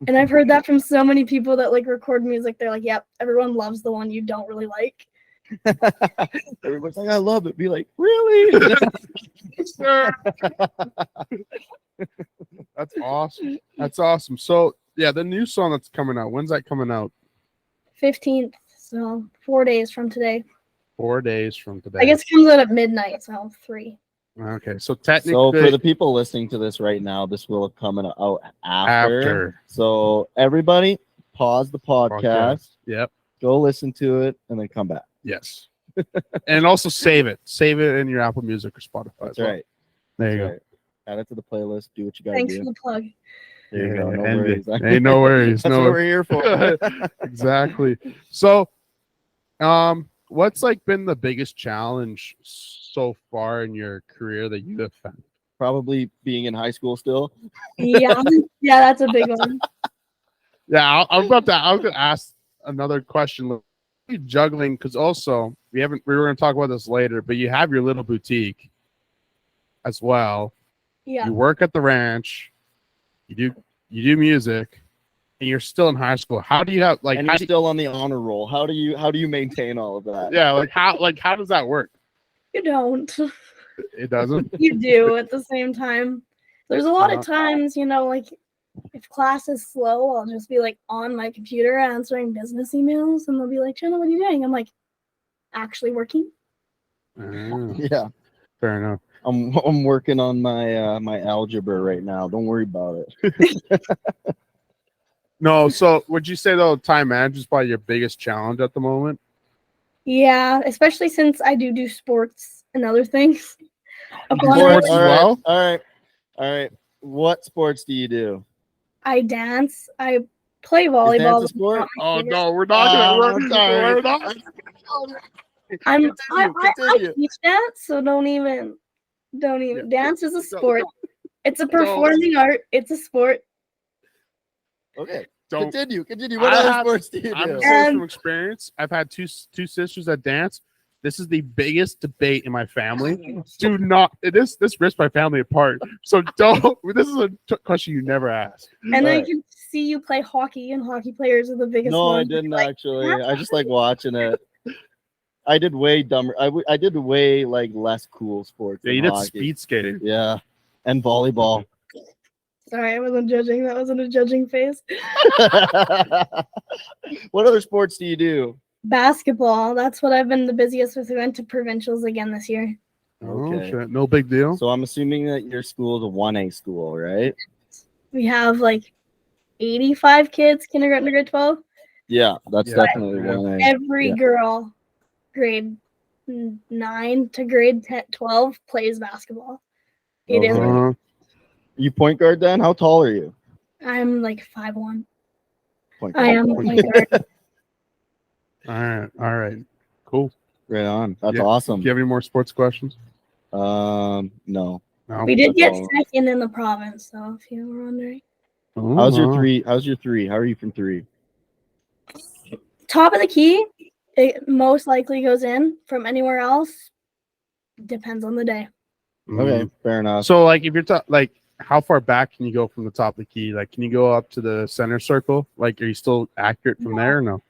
And I've heard that from so many people that like record music. They're like, yep, everyone loves the one you don't really like. Everyone's like, I love it. Be like, really? That's awesome. That's awesome. So yeah, the new song that's coming out. When's that coming out? 15th. So 4 days from today. 4 days from today. I guess it comes out at midnight, so 3. Okay, so technically, so for the people listening to this right now, this will have come out after. So everybody, pause the podcast. Yep. Go listen to it and then come back. Yes. And also save it. Save it in your Apple Music or Spotify. That's right. There you go. Right. Add it to the playlist. Do what you got to do. Thanks for the plug. There you go. No And worries. Ain't no worries. That's no what we're here for. Exactly. So, what's like been the biggest challenge so far in your career that you have found? Probably being in high school still. Yeah, that's a big one. Yeah, I'm going to ask another question. Juggling, because also we were going to talk about this later, but you have your little boutique as well. Yeah. You work at the ranch. You do music, and you're still in high school. How do you have like? And you're still on the honor roll. How do you maintain all of that? Yeah, how does that work? You don't. It doesn't. You do at the same time. There's a lot of times, like if class is slow, I'll just be like on my computer answering business emails, and they'll be like, Jenna, what are you doing? I'm like, actually working. Yeah. Fair enough. I'm working on my my algebra right now. Don't worry about it. No, so would you say though time management is probably your biggest challenge at the moment? Yeah, especially since I do sports and other things. Sports as well? All right. What sports do you do? I dance. I play volleyball. Is dance a sport? Oh no, we're not gonna work. Sorry. I teach dance, so don't even. Dance is a sport. It's a performing art. It's a sport. Okay. Don't continue. What other sports do you do? I'm saying from experience, I've had two sisters that dance. This is the biggest debate in my family. Do not this rips my family apart. So don't. This is a question you never ask. And I can see you play hockey, and hockey players are the biggest. No, ones. I didn't actually. I just like watching it. I did way dumber. I did way like less cool sports. Yeah, you did hockey. speed skating. Yeah, and volleyball. Sorry, I wasn't judging. That wasn't a judging phase. What other sports do you do? Basketball. That's what I've been the busiest with. We went to provincials again this year. Okay. Oh, shit. No big deal. So I'm assuming that your school is a 1A school, right? We have like 85 kids, kindergarten to grade 12. Yeah, that's definitely 1A. Every girl, grade 9 to grade 12, plays basketball. It is. You point guard then? How tall are you? I'm like 5'1". Point I am point guard. All right. Cool. Right on. That's awesome. Do you have any more sports questions? No. We did get all. second in the province, so if you were wondering. How's your three? How are you from 3? Top of the key, it most likely goes in. From anywhere else, depends on the day. Okay, fair enough. So, like, if you're how far back can you go from the top of the key? Like, can you go up to the center circle? Like, are you still accurate from there or no?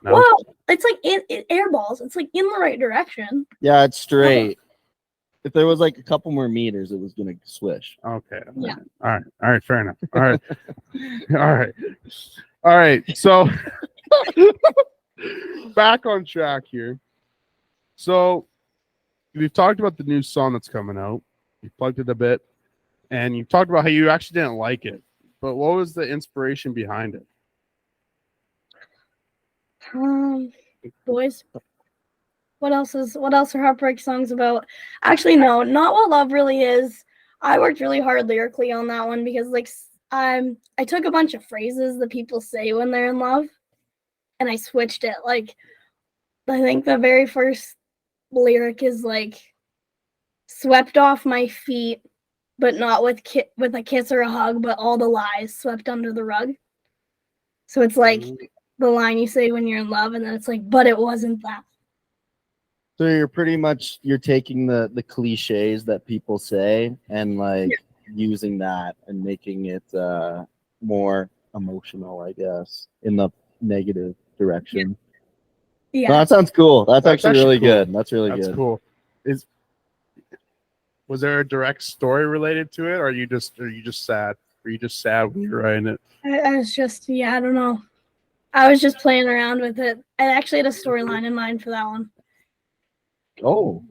No? Well, it's like it air balls. It's like in the right direction. Yeah, it's straight. If there was like a couple more meters, it was gonna swish. Okay. Yeah. All right. Fair enough. All right. All right. So back on track here. So we've talked about the new song that's coming out. You plugged it a bit, and you talked about how you actually didn't like it. But what was the inspiration behind it? Boys. What else are heartbreak songs about? Actually, no, not what love really is. I worked really hard lyrically on that one because I took a bunch of phrases that people say when they're in love and I switched it. Like I think the very first lyric is like swept off my feet, but not with a kiss or a hug, but all the lies swept under the rug. So it's like the line you say when you're in love, and then it's like, but it wasn't that. So you're taking the cliches that people say and like using that and making it more emotional, I guess, in the negative direction. Yeah. No, that sounds cool. That's actually really cool. good. That's really That's good. cool. Was there a direct story related to it, or are you just sad? Were you just sad when you were writing it? I was just, I don't know. I was just playing around with it. I actually had a storyline in mind for that one. Oh,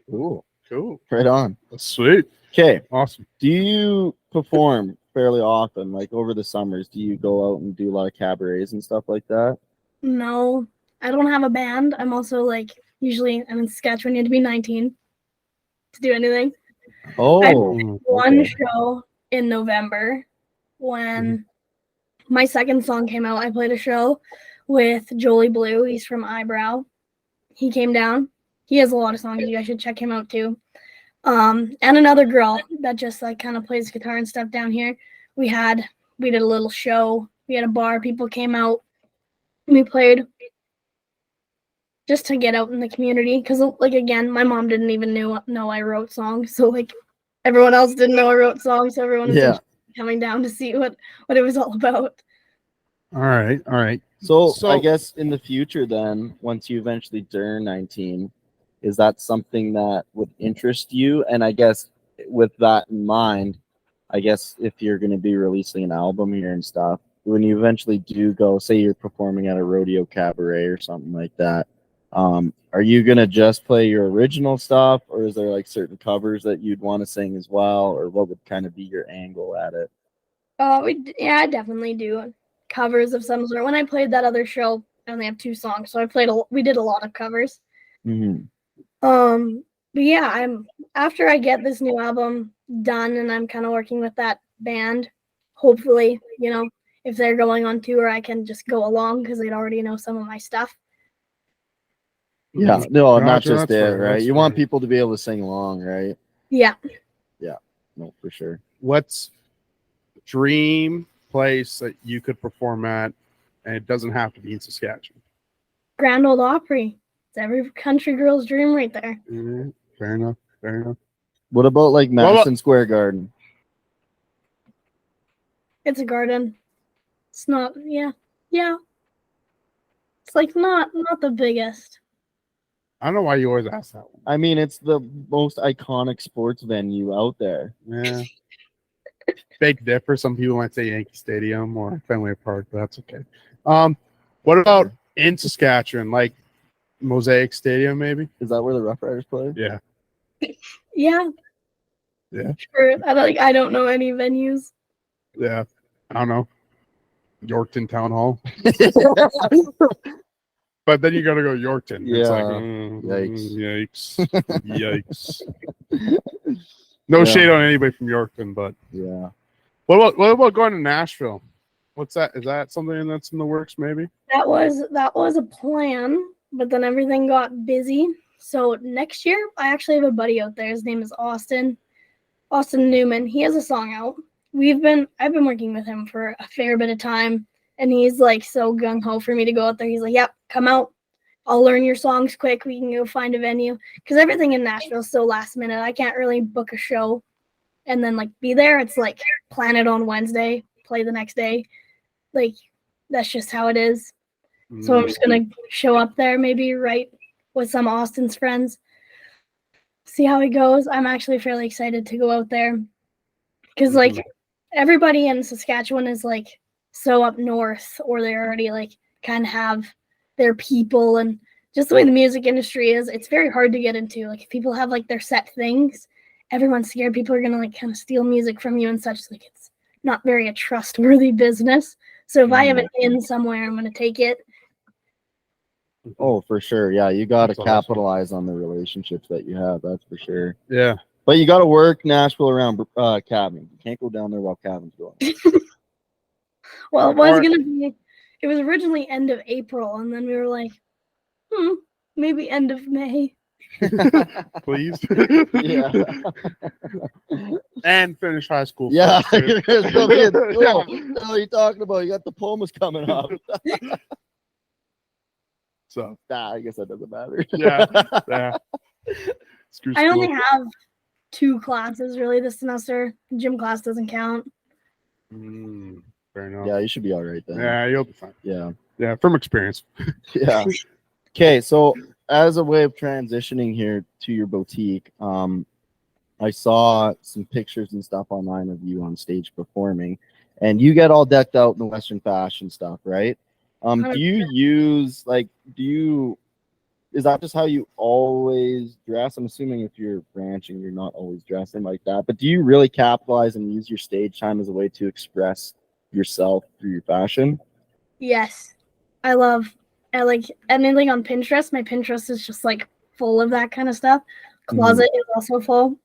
cool. Cool. Right on. That's sweet. Okay. Awesome. Do you perform fairly often, like over the summers? Do you go out and do a lot of cabarets and stuff like that? No, I don't have a band. I'm also like, usually I'm in Saskatchewan. You have to be 19 to do anything. Oh, one okay. show in November when my second song came out. I played a show with Jolie Blue. He's from Eyebrow. He came down. He has a lot of songs. You guys should check him out too. And another girl that just like kind of plays guitar and stuff down here. We did a little show. We had a bar. People came out. We played just to get out in the community because, like, again, my mom didn't even know I wrote songs. So like everyone else didn't know I wrote songs. So everyone was coming down to see what it was all about. All right. So I guess in the future, then, once you eventually turn 19, is that something that would interest you? And I guess with that in mind, I guess if you're going to be releasing an album here and stuff, when you eventually do go, say you're performing at a rodeo cabaret or something like that, are you going to just play your original stuff, or is there like certain covers that you'd want to sing as well, or what would kind of be your angle at it? I definitely do covers of some sort. When I played that other show, I only have 2 songs, so we did a lot of covers. Mm-hmm. But yeah, after I get this new album done and I'm kind of working with that band, hopefully, if they're going on tour, I can just go along because they'd already know some of my stuff. Yeah, no, not just it, fair, right? You want people to be able to sing along, right? Yeah. Yeah, no, for sure. What's dream place that you could perform at, and it doesn't have to be in Saskatchewan? Grand Ole Opry. It's every country girl's dream right there. Mm-hmm. Fair enough. What about like Madison Square Garden? It's a garden. It's not, yeah. It's like not the biggest. I don't know why you always ask that one. I mean, it's the most iconic sports venue out there. Yeah. Big Dipper. Some people might say Yankee Stadium or Fenway Park, but that's okay. What about in Saskatchewan, like Mosaic Stadium, maybe? Is that where the Rough Riders play? Yeah. Yeah. Yeah. Sure. I don't know any venues. Yeah. I don't know. Yorkton Town Hall. But then you got to go to Yorkton. Yeah. It's like, yikes. No shade on anybody from Yorkton, but yeah. What about going to Nashville? What's that? Is that something that's in the works? Maybe that was a plan, but then everything got busy. So next year, I actually have a buddy out there. His name is Austin Newman. He has a song out. I've been working with him for a fair bit of time, and he's like so gung ho for me to go out there. He's like, "Yep, come out. I'll learn your songs quick. We can go find a venue." Because everything in Nashville is so last minute. I can't really book a show and then like be there. It's like plan it on Wednesday, play the next day. Like that's just how it is. So I'm just gonna show up there, maybe write with some Austin's friends, see how it goes. I'm actually fairly excited to go out there because like everybody in Saskatchewan is like so up north, or they already like kind of have their people, and just the way the music industry is, it's very hard to get into. Like if people have like their set things, everyone's scared people are gonna like kind of steal music from you and such. Like it's not very a trustworthy business. So if I have it in somewhere, I'm gonna take it. Oh, for sure. Yeah, you got to That's capitalize on the relationships that you have. That's for sure. Yeah. But you got to work Nashville around cabin. You can't go down there while cabin's going. Well, it was gonna be. It was originally end of April, and then we were like, maybe end of May. Please. Yeah. And finish high school. Yeah. first, You're too. gonna still be in school. What are you talking about? You got diplomas coming up. So Nah, I guess that doesn't matter. yeah. Screw I only school. have 2 classes really this semester. Gym class doesn't count. Fair enough. Yeah, you should be all right then. Yeah, you'll be fine. Yeah. Yeah, from experience. Yeah. Okay, so as a way of transitioning here to your boutique, I saw some pictures and stuff online of you on stage performing, and you get all decked out in the Western fashion stuff, right? Do you use is that just how you always dress? I'm assuming if you're branching, you're not always dressing like that, but do you really capitalize and use your stage time as a way to express yourself through your fashion? Yes, I like anything on Pinterest. My Pinterest is just like full of that kind of stuff. Closet is also full.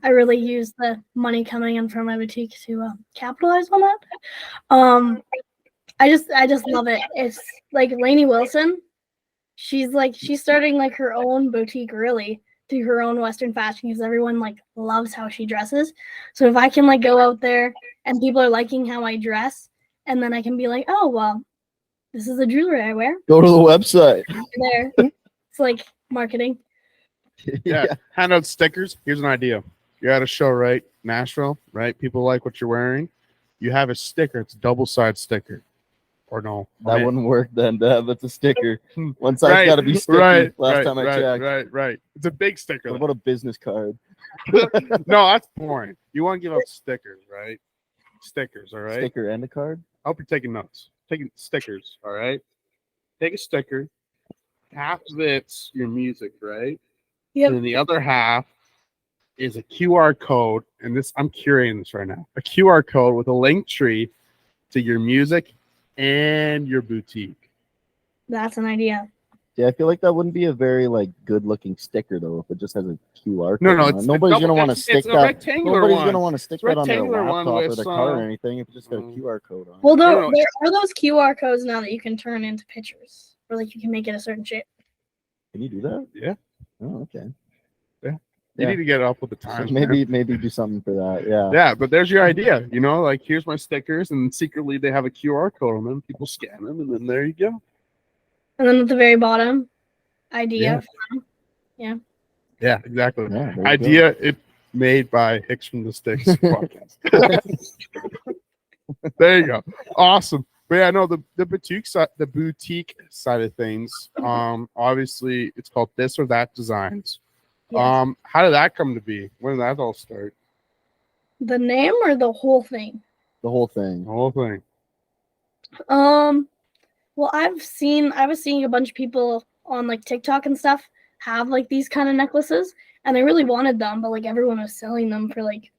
I really use the money coming in from my boutique to capitalize on that. I just love it. It's like Lainey Wilson. She's starting like her own boutique really through her own Western fashion because everyone like loves how she dresses. So if I can like go out there and people are liking how I dress, and then I can be like, oh well, this is the jewelry I wear. Go to the website. There, it's like marketing. Yeah. Hand out stickers. Here's an idea. You're at a show, right? Nashville, right? People like what you're wearing. You have a sticker. It's a double-sided sticker. Or no. That wouldn't work then, Deb. It's a sticker. One side's got to be sticky. Last time I checked. Right. It's a big sticker. What about a business card? No, that's boring. You want to give out stickers, right? Stickers, all right? Sticker and a card? I hope you're taking notes. Taking stickers, all right? Take a sticker. Half of it's your music, right? Yep. And then the other half is a QR code. And this, I'm curating this right now. A QR code with a link tree to your music and your boutique. That's an idea. Yeah, I feel like that wouldn't be a very like good-looking sticker though if it just has a QR code. No, on it. Nobody's gonna want to stick that. Nobody's gonna want to stick that on their laptop or their car or anything if it just got a QR code on it. Well, there are those QR codes now that you can turn into pictures, or like you can make it a certain shape. Can you do that? Yeah. Oh, okay. You need to get up with the times. Maybe do something for that. Yeah. Yeah, but there's your idea. You know, like here's my stickers, and secretly they have a QR code on them. People scan them, and then there you go. And then at the very bottom, idea. Yeah. Yeah, exactly. Yeah, Idea it made by Hicks from the Sticks podcast. There you go. Awesome. But yeah, no, the boutique side of things. Obviously it's called This or That Designs. Yes. How did that come to be? When did that all start? The name or the whole thing? The whole thing. The whole thing. Well, I was seeing a bunch of people on like TikTok and stuff have like these kind of necklaces, and they really wanted them, but like everyone was selling them for like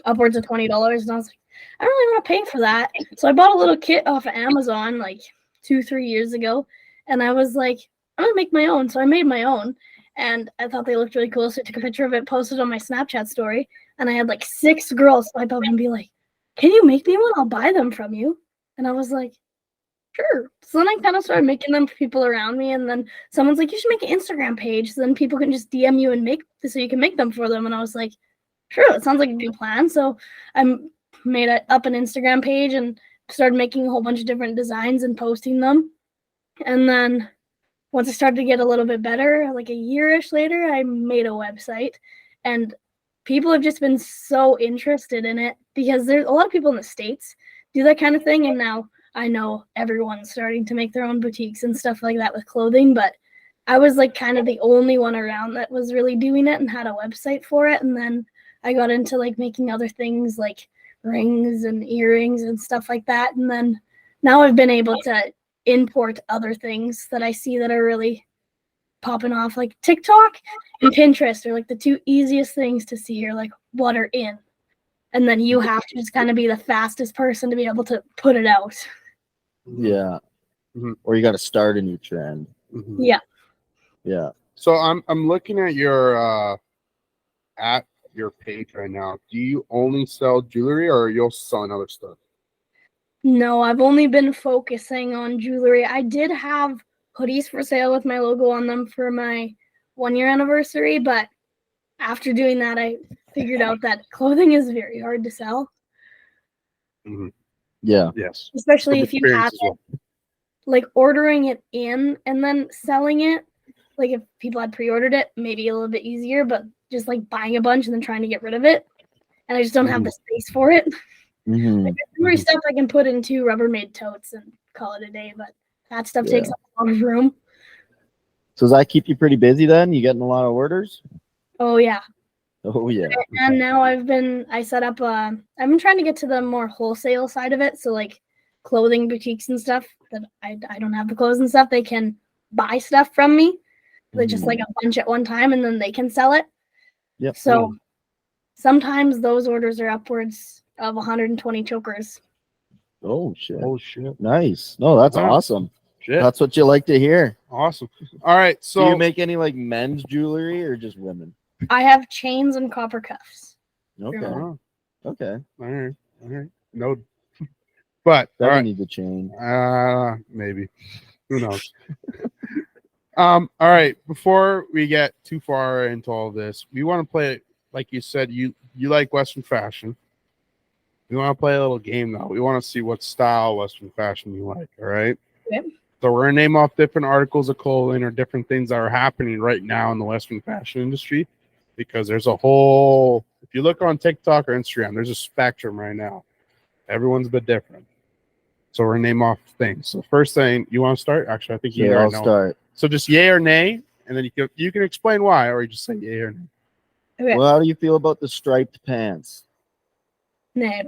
upwards of $20, and I was like, I don't really want to pay for that. So I bought a little kit off of Amazon like 2-3 years ago, and I was like, I'm gonna make my own. So I made my own, and I thought they looked really cool. So I took a picture of it, posted on my Snapchat story, and I had like 6 girls swipe up and be like, can you make me one? I'll buy them from you. And I was like, sure. So then I kind of started making them for people around me, and then someone's like, you should make an Instagram page so then people can just DM you and make so you can make them for them. And I was like, sure, that sounds like a good plan. So I made up an Instagram page and started making a whole bunch of different designs and posting them. And then once I started to get a little bit better, like a year-ish later, I made a website, and people have just been so interested in it because there's a lot of people in the States do that kind of thing, and now I know everyone's starting to make their own boutiques and stuff like that with clothing, but I was like kind of the only one around that was really doing it and had a website for it. And then I got into like making other things like rings and earrings and stuff like that. And then now I've been able to import other things that I see that are really popping off. Like TikTok and Pinterest are like the two easiest things to see, are like what are in. And then you have to just kind of be the fastest person to be able to put it out. Yeah. Or you got to start a new trend. Yeah. Yeah. So I'm looking at your page right now. Do you only sell jewelry, or you'll sell other stuff? No, I've only been focusing on jewelry. I did have hoodies for sale with my logo on them for my 1-year anniversary, but after doing that, I figured out that clothing is very hard to sell. Yeah. Yes. Especially if you have it, like ordering it in and then selling it. Like if people had pre-ordered it, maybe a little bit easier, but just like buying a bunch and then trying to get rid of it. And I just don't have the space for it. Like jewelry stuff I can put into Rubbermaid totes and call it a day, but that stuff takes up a lot of room. So does that keep you pretty busy then? You getting a lot of orders? Oh yeah. Oh yeah. And now I've been trying to get to the more wholesale side of it. So like clothing boutiques and stuff that I don't have the clothes and stuff. They can buy stuff from me. They just like a bunch at one time and then they can sell it. Yep. So sometimes those orders are upwards of 120 chokers. Oh shit. Oh shit. Nice. No, that's awesome. Shit. That's what you like to hear. Awesome. All right. So do you make any like men's jewelry or just women? I have chains and copper cuffs. Okay. Okay. All right. No. But that needs a chain. Maybe. Who knows? All right. Before we get too far into all this, we want to play, like you said, you like Western fashion. We want to play a little game now. We want to see what style Western fashion you like. All right. Yep. So we're gonna name off different articles of clothing or different things that are happening right now in the Western fashion industry, because there's a whole. If you look on TikTok or Instagram, there's a spectrum right now. Everyone's a bit different. So we're gonna name off things. So first thing, you want to start? Actually, I think you I'll start. So just yay or nay, and then you can explain why, or you just say yay or nay. Okay. Well, how do you feel about the striped pants? Nay.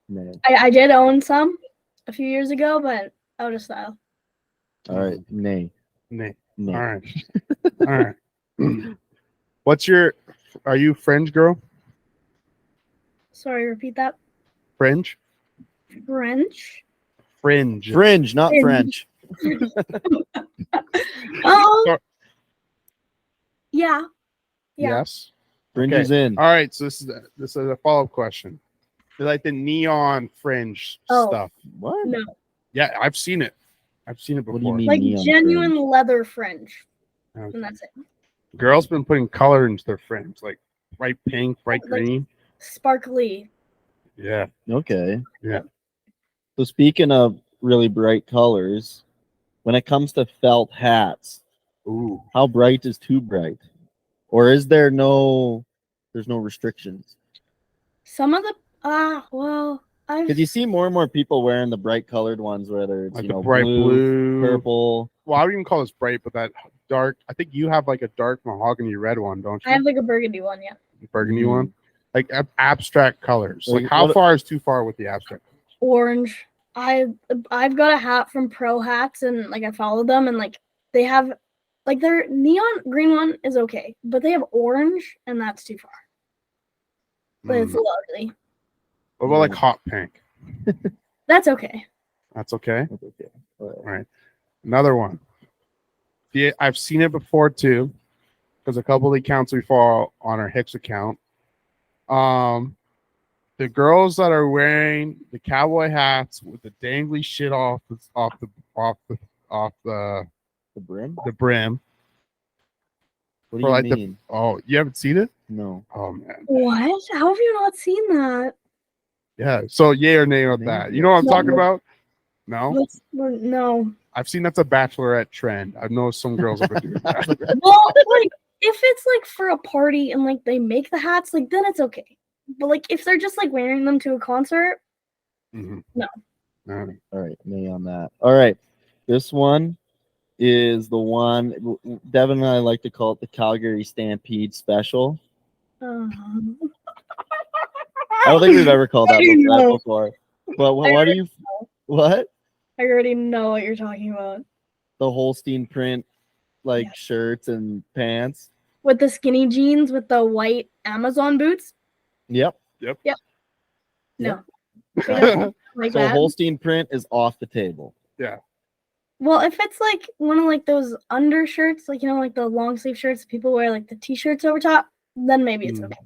Nay. I did own some a few years ago, but out of style. All right. Nay. Nay. Nay. All right. All right. Are you fringe girl? Sorry, repeat that. Fringe? French? Fringe. Fringe, not French. Oh. Yeah. Yes. Fringe is in. All right. So this is a follow-up question. You like the neon fringe stuff? What? No. Yeah, I've seen it. I've seen it before. What do you mean? Like neon genuine fringe? leather fringe. Okay. And that's it. Girls been putting color into their fringe, like bright pink, bright green. Sparkly. Yeah. Okay. Yeah. So speaking of really bright colors, when it comes to felt hats, how bright is too bright? Or is there's no restrictions? Some of the well, because you see more and more people wearing the bright colored ones, whether it's like the bright blue, purple. Well, I wouldn't even call this bright, but that dark. I think you have like a dark mahogany red one, don't you? I have like a burgundy one, yeah. Burgundy one, like abstract colors. Like how far is too far with the abstract? Orange. I've got a hat from Pro Hats, and like I follow them, and like they have like their neon green one is okay, but they have orange, and that's too far. But it's a little ugly. What about like hot pink? That's okay. That's okay. That's okay. All right. Another one. Yeah, I've seen it before too, because a couple of the accounts we follow on our Hicks account. The girls that are wearing the cowboy hats with the dangly shit off the brim. The brim. What do you mean? You haven't seen it? No. Oh man. What? How have you not seen that? Yeah. So yay or nay on that? You know what I'm talking about? No. No. I've seen that's a bachelorette trend. I've noticed some girls have been doing that. Well, like if it's like for a party and like they make the hats, like then it's okay. But like if they're just like wearing them to a concert, no. No. All right, me on that. All right, this one is the one Devin and I like to call it the Calgary Stampede Special. Um, I don't think we've ever called that I know. before. But what do you? What? I already know what you're talking about. The Holstein print, like Yeah. shirts and pants. With the skinny jeans with the white Amazon boots. Yep. No. We don't like So that. Holstein print is off the table. Yeah. Well, if it's like one of like those undershirts, like like the long sleeve shirts people wear, like the t-shirts over top, then maybe it's okay.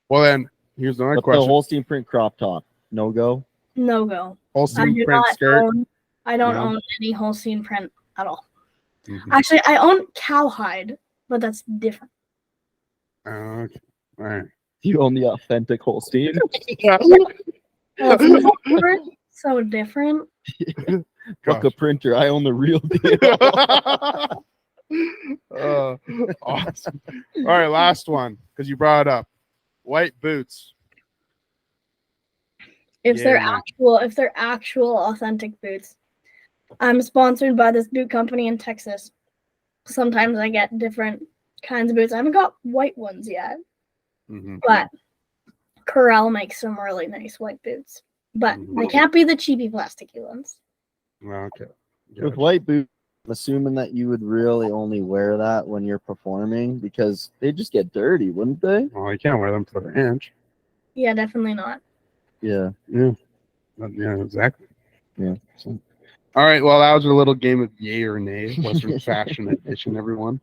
Well, then here's another But the question. Holstein print crop top, no go. No go. Holstein print skirt. I don't No? own any Holstein print at all. Mhm. Actually, I own cowhide, but that's different. Okay. All right. You own the authentic Holstein. Well, it's not different, so different. Fuck a printer. I own the real deal. Awesome. All right, last one because you brought it up. White boots. If Yeah, they're man. actual authentic boots. I'm sponsored by this boot company in Texas. Sometimes I get different kinds of boots. I haven't got white ones yet, but Corral makes some really nice white boots. But they can't be the cheapy plasticky ones. Okay. With white boots, I'm assuming that you would really only wear that when you're performing because they just get dirty, wouldn't they? Well, you can't wear them for the inch. Yeah, definitely not. Yeah. Yeah. Yeah, exactly. Yeah. So, all right. Well, that was a little game of yay or nay, Western Fashion Edition, everyone.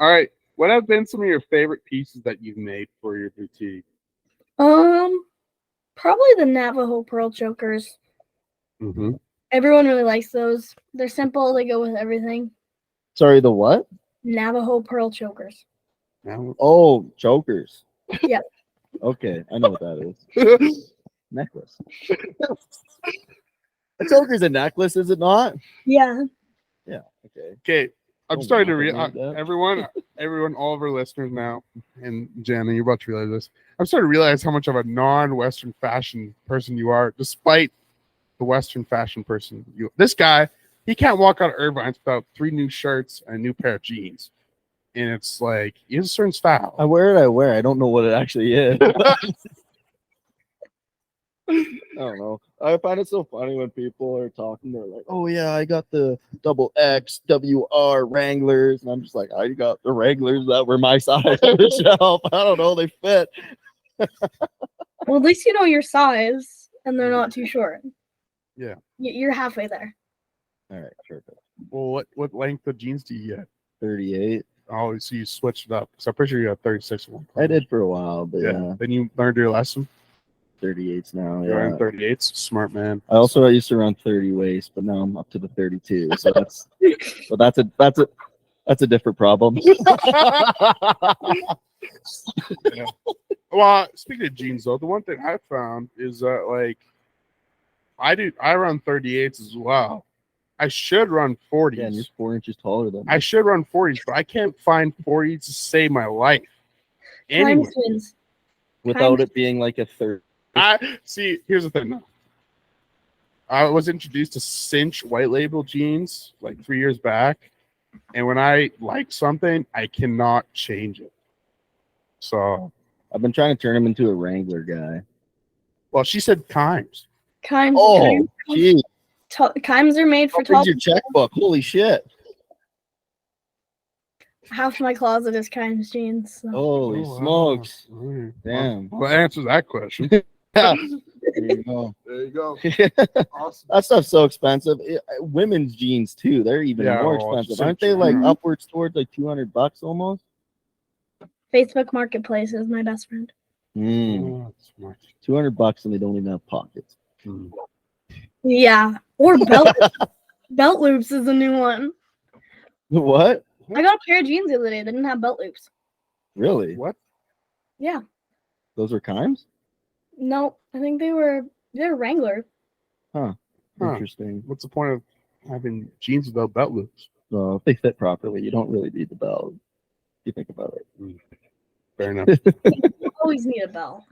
All right. What have been some of your favorite pieces that you've made for your boutique? Probably the Navajo pearl chokers. Mm-hmm. Everyone really likes those. They're simple. They go with everything. Sorry, the what? Navajo pearl chokers. Oh, chokers. Yep. Okay, I know what that is. Necklace. A choker's a necklace, is it not? Yeah. Yeah. Okay. Okay. I'm Don't starting to laugh at realize me, everyone, all of our listeners now, and Jenna, you're about to realize this. I'm starting to realize how much of a non-Western fashion person you are, despite the Western fashion person. This guy, he can't walk out of Irvine's without 3 new shirts and a new pair of jeans. And it's like, he has a certain style. I wear it. I don't know what it actually is. I don't know. I find it so funny when people are talking. They're like, "Oh yeah, I got the XX WR Wranglers," and I'm just like, "I got the Wranglers that were my size on the shelf. I don't know, they fit." Well, at least you know your size, and they're not too short. Yeah. You're halfway there. All right, perfect. Well, what length of jeans do you get? 38. Oh, so you switched it up. So I'm pretty sure you got 36 at one point. I did for a while, but yeah. Then you learned your lesson. 38s now. You're Yeah. on 38s. Smart man. I used to run 30 waist, but now I'm up to the 32. So that's a different problem. Yeah. Well, speaking of jeans though, the one thing I found is that like I run 38s as well. I should run 40s. Yeah, and you're 4 inches taller than me. I should run 40s, but I can't find 40s to save my life. Anyway, without it being like a third. Here's the thing though. I was introduced to cinch white label jeans like 3 years back, and when I like something, I cannot change it. So I've been trying to turn him into a Wrangler guy. Well, she said Kimes. Kimes. Oh, geez. Kimes are made for tall. Your checkbook. Holy shit. Half my closet is Kimes jeans. So. Holy smokes. Damn. Well, that answers that question. Yeah. There you go. There you go. Awesome. That stuff's so expensive. Women's jeans too. They're even more expensive. Aren't they like upwards towards like $200 almost? Facebook Marketplace is my best friend. $200 and they don't even have pockets. Yeah. Or belt loops is a new one. What? I got a pair of jeans the other day. They didn't have belt loops. Really? What? Yeah. Those are Kimes? No, I think they're Wrangler. Huh. Interesting. What's the point of having jeans without belt loops? Well, if they fit properly, you don't really need the belt. If you think about it. Fair enough. You always need a belt.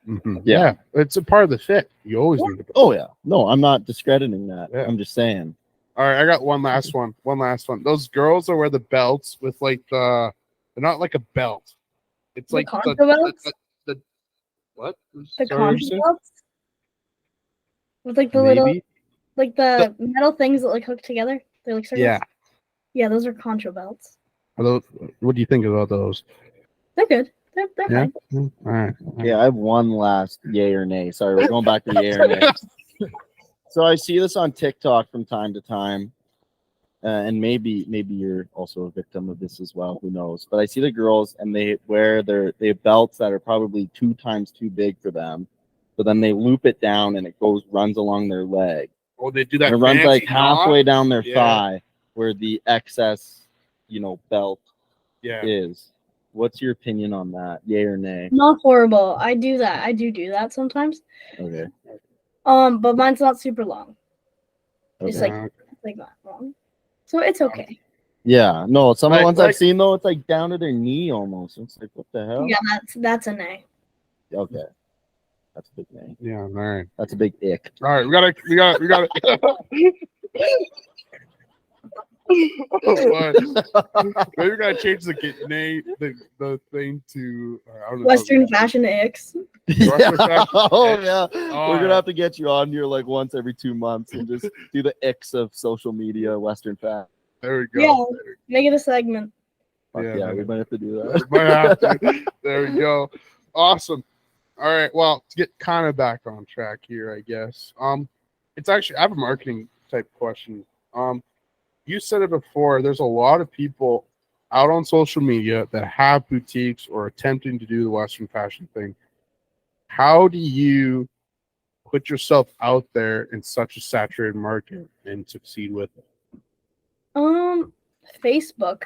Mhm. Yeah. It's a part of the fit. You always need to. Oh yeah. No, I'm not discrediting that. Yeah. I'm just saying. All right, I got one last one. Those girls that wear the belts with like they're not like a belt. It's The like concho belts? the what? The Sorry, concho you said? belts? With like the little, Maybe. like the metal things that like hook together. They're like circles. Yeah. Yeah, those are concho belts. Are those, what do you think about those? They're good. They're Yeah. fine. All right. Yeah, I have one last yay or nay. Sorry, we're going back to yay or nay. So I see this on TikTok from time to time, and maybe you're also a victim of this as well. Who knows? But I see the girls and they wear they have belts that are probably 2 times too big for them. But then they loop it down and it runs along their leg. Oh, they do that. And it runs like fancy knot? halfway down their Yeah. thigh where the excess, belt Yeah. is. What's your opinion on that? Yay or nay? Not horrible. I do that. I do that sometimes. Okay. But mine's not super long. It's Okay. like not long. So it's okay. Yeah. No, some of the Like- ones I've seen though, it's like down to their knee almost. It's like, what the hell? Yeah, that's a nay. Okay. That's a big nay. Yeah. All right. That's a big ick. All right. We got it. Oh, maybe we gotta change the thing to I don't know. Western fashion icks. Western fashion Oh icks. yeah. Oh, We're gonna yeah. have to get you on here like once every 2 months and just do the icks of social media, Western fashion. There we go. Yeah. Make it a segment. Fuck Yeah, yeah, man. we might have to do We that. might have to. There we go. Awesome. All right. Well, to get kind of back on track here, I guess. It's actually I have a marketing type question. You said it before. There's a lot of people out on social media that have boutiques or attempting to do the Western fashion thing. How do you put yourself out there in such a saturated market and succeed with it? Facebook.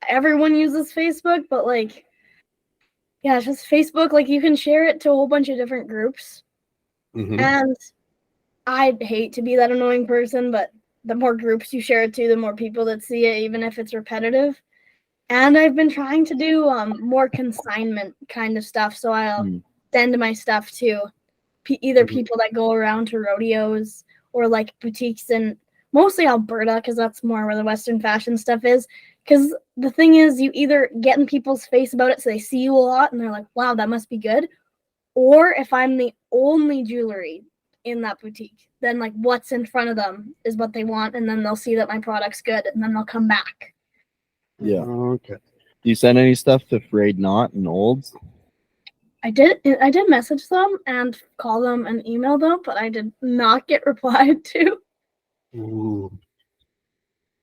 Everyone uses Facebook, but like, yeah, it's just Facebook. Like you can share it to a whole bunch of different groups. Mhm. And I'd hate to be that annoying person, but the more groups you share it to, the more people that see it, even if it's repetitive. And I've been trying to do more consignment kind of stuff. So I'll send my stuff to either people that go around to rodeos or like boutiques in mostly Alberta, because that's more where the Western fashion stuff is. Because the thing is, you either get in people's face about it so they see you a lot and they're like, wow, that must be good. Or if I'm the only jewelry in that boutique, then like what's in front of them is what they want, and then they'll see that my product's good, and then they'll come back. Yeah. Okay. Do you send any stuff to Frayed Knot and Olds? I did message them and call them and email them, but I did not get replied to. Ooh.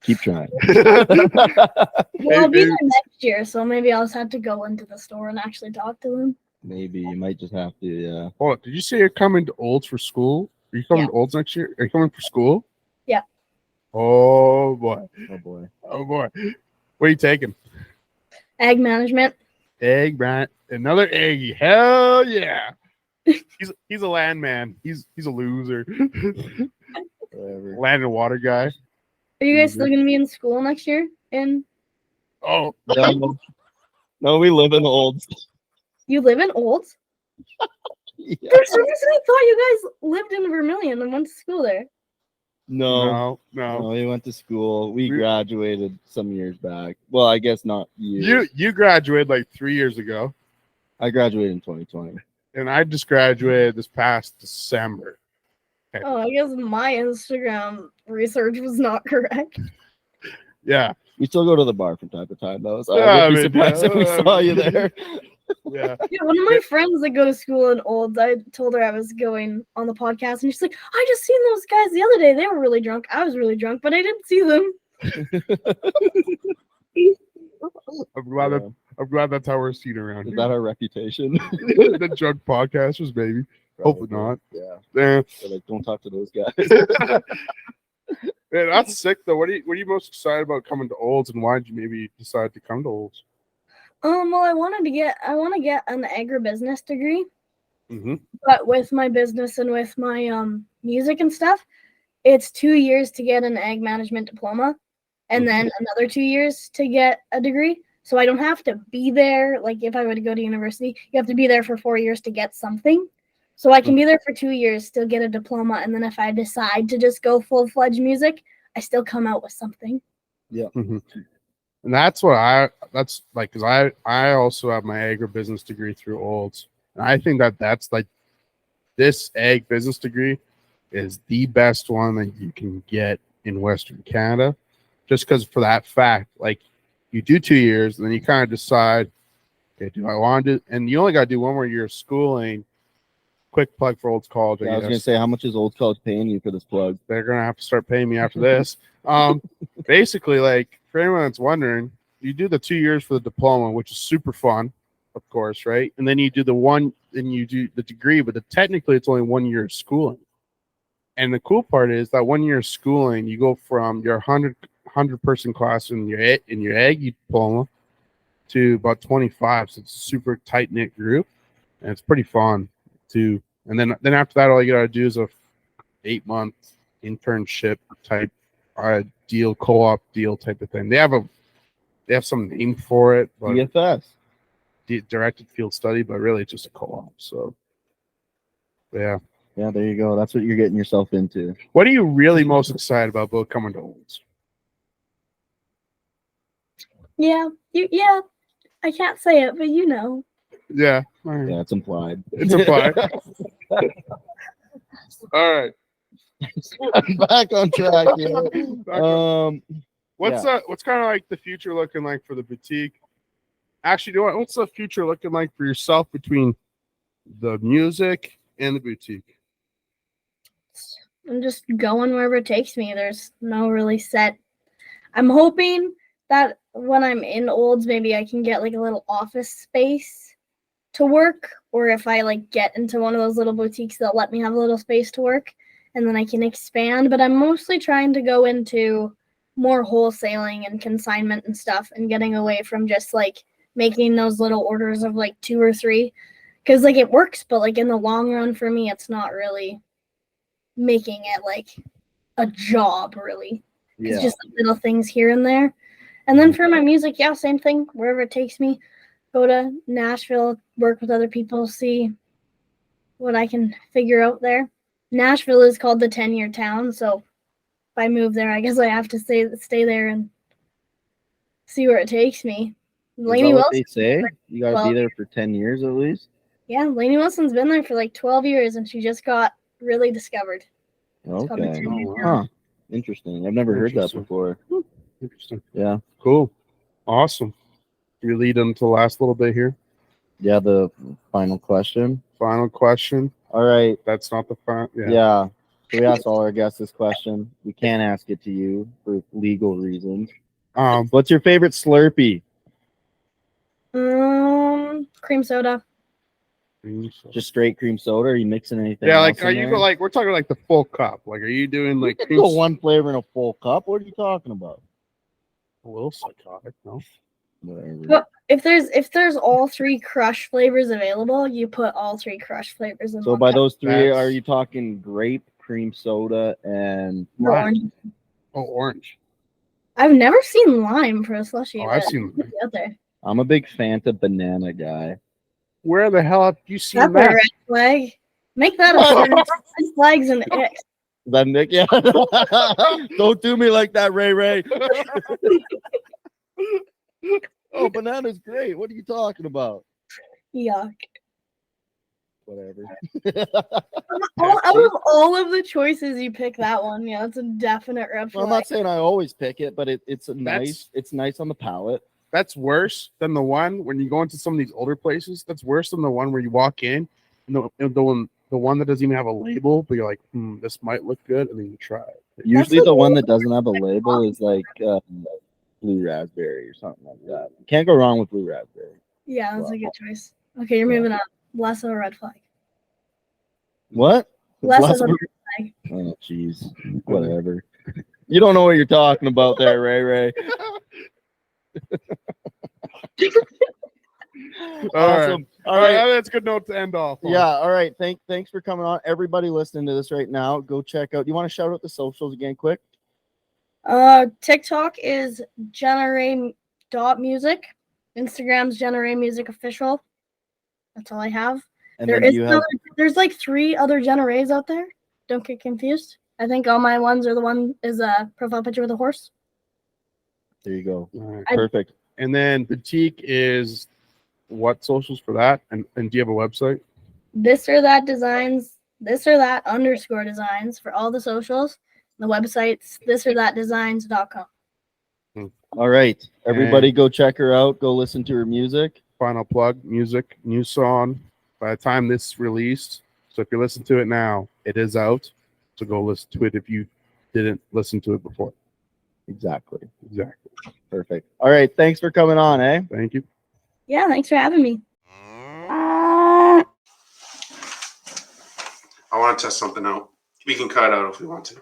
Keep trying. Well, I'll be Maybe- there next year, so maybe I'll just have to go into the store and actually talk to them. Maybe you might just have to, yeah. Hold on. Did you say you're coming to Olds for school? Are you coming Yeah. to Olds next year? Are you coming for school? Yeah. Oh boy. Oh boy. Oh boy. What are you taking? Ag management. Egg, Brian. Another eggy. Hell yeah. He's a land man. He's a loser. Whatever. Land and water guy. Are you guys still gonna be in school next year? Oh, No, we live in Olds. You live in Olds? Yeah. For some reason, I thought you guys lived in Vermilion and went to school there. No, no. we went to school. We We- graduated some years back. Well, I guess not you. You graduated like 3 years ago, I graduated in 2020. and I just graduated this past December. Oh, I guess my Instagram research was not correct. Yeah. We still go to the bar from time to time, though. So Yeah, I would I be mean, surprised if we yeah, saw you there. Yeah. Yeah, one of my friends that go to school in Olds, I told her I was going on the podcast, and she's like, I just seen those guys the other day. They were really drunk. I was really drunk, but I didn't see them. I'm glad that's how we're seen around Is here. that our reputation? The drunk podcasters, maybe. Hopefully not. Yeah. Yeah. So, like, don't talk to those guys. Man, that's sick though. What are you most excited about coming to Olds, and why did you maybe decide to come to Olds? Well, I want to get an agribusiness degree, Mm-hmm. but with my business and with my music and stuff, it's 2 years to get an ag management diploma, and then another 2 years to get a degree. So I don't have to be there. Like if I were to go to university, you have to be there for 4 years to get something. So I can be there for 2 years, still get a diploma, and then if I decide to just go full-fledged music, I still come out with something. Yeah. Mm-hmm. And that's what that's like, because I also have my agribusiness degree through Olds. And I think that's like, this ag business degree is the best one that you can get in Western Canada, just because for that fact, like you do 2 years and then you kind of decide, okay, do I want to do, and you only got to do 1 more year of schooling. Quick plug for Olds College. I was going to say, how much is Old College paying you for this plug? They're going to have to start paying me after this. Basically, like for anyone that's wondering, you do the 2 years for the diploma, which is super fun, of course, right? And then you do you do the degree, but technically it's only 1 year of schooling. And the cool part is that 1 year of schooling, you go from your 100 person class in your ag diploma to about 25. So it's a super tight knit group, and it's pretty fun too. And then after that, all you gotta do is a 8-month internship type deal, co-op deal type of thing. They have some name for it, but DFS, directed field study, but really it's just a co-op. So yeah, there you go. That's what you're getting yourself into. What are you really most excited about coming to Olds? Yeah, I can't say it, but you know. Yeah, Yeah, it's implied. It's implied. All right. Back on track here. What's kind of like the future looking like for the boutique? Actually, what's the future looking like for yourself between the music and the boutique? I'm just going wherever it takes me. There's no really set. I'm hoping that when I'm in Olds, maybe I can get like a little office space to work, or if I like get into one of those little boutiques that let me have a little space to work, and then I can expand. But I'm mostly trying to go into more wholesaling and consignment and stuff, and getting away from just like making those little orders of like 2 or 3, because like it works, but like in the long run for me, it's not really making it like a job really. It's just like little things here and there. And then for my music, yeah, same thing, wherever it takes me. Go to Nashville, work with other people, see what I can figure out there. Nashville is called the 10-year town, so if I move there, I guess I have to stay there and see where it takes me. Lainey Wilson, they say you got to be there for 10 years at least. Yeah, Lainey Wilson's been there for like 12 years, and she just got really discovered. Okay. Huh. Interesting. I've never heard that before. Interesting. Yeah. Cool. Awesome. You lead them to the last little bit here. Yeah, the final question. Final question. All right. That's not the final. Yeah. So we asked all our guests this question. We can't ask it to you for legal reasons. What's your favorite Slurpee? Cream soda. Just straight cream soda? Are you mixing anything? Yeah, like are you like we're talking like the full cup? Like, are you doing like cream one flavor in a full cup? What are you talking about? A little psychotic, no? Whatever. Well, if there's all 3 crush flavors available, you put all 3 crush flavors in. So by those 3, are you talking grape, cream soda, and orange? Oh, orange. I've never seen lime for a slushie. Oh, I've seen lime. Out there. I'm a big Fanta banana guy. Where the hell have you seen That's that? a red flag. Make that a red flags and X. That Nick, yeah. Don't do me like that, Ray. Oh, banana's great. What are you talking about? Yuck. Whatever. Out of all of the choices, you pick that one. Yeah, it's a definite red flag. Well, I'm not saying I always pick it, but it's nice on the palate. That's worse than the one when you go into some of these older places. That's worse than the one where you walk in and the one that doesn't even have a label, but you're like, this might look good, and then you try it. Usually the one that doesn't have a label is like blue raspberry or something like that. You can't go wrong with blue raspberry. Yeah, that's a good choice. Okay, you're moving on. Less of a red flag. What? Less of a red flag. Oh, jeez. Whatever. You don't know what you're talking about there, Ray. Awesome. All right. That's a good note to end off on. Yeah. All right. Thanks for coming on. Everybody listening to this right now, go check out. You want to shout out the socials again, quick? TikTok is Jenna Rae .music. Instagram's Jenna Rae Music Official. That's all I have. And then you have There's like 3 other Jenna Raes out there. Don't get confused. I think all my ones are the one is a profile picture with a horse. there you go. All right. Perfect. And then boutique is what socials for that? And do you have a website? This or that designs. This or that _ designs for all the socials. The website's thisorthatdesigns.com. All right. Everybody go check her out. Go listen to her music. Final plug, music, new song. By the time this is released, so if you listen to it now, it is out. So go listen to it if you didn't listen to it before. Exactly. Exactly. Perfect. All right. Thanks for coming on, eh? Thank you. Yeah, thanks for having me. I want to test something out. We can cut it out if we want to.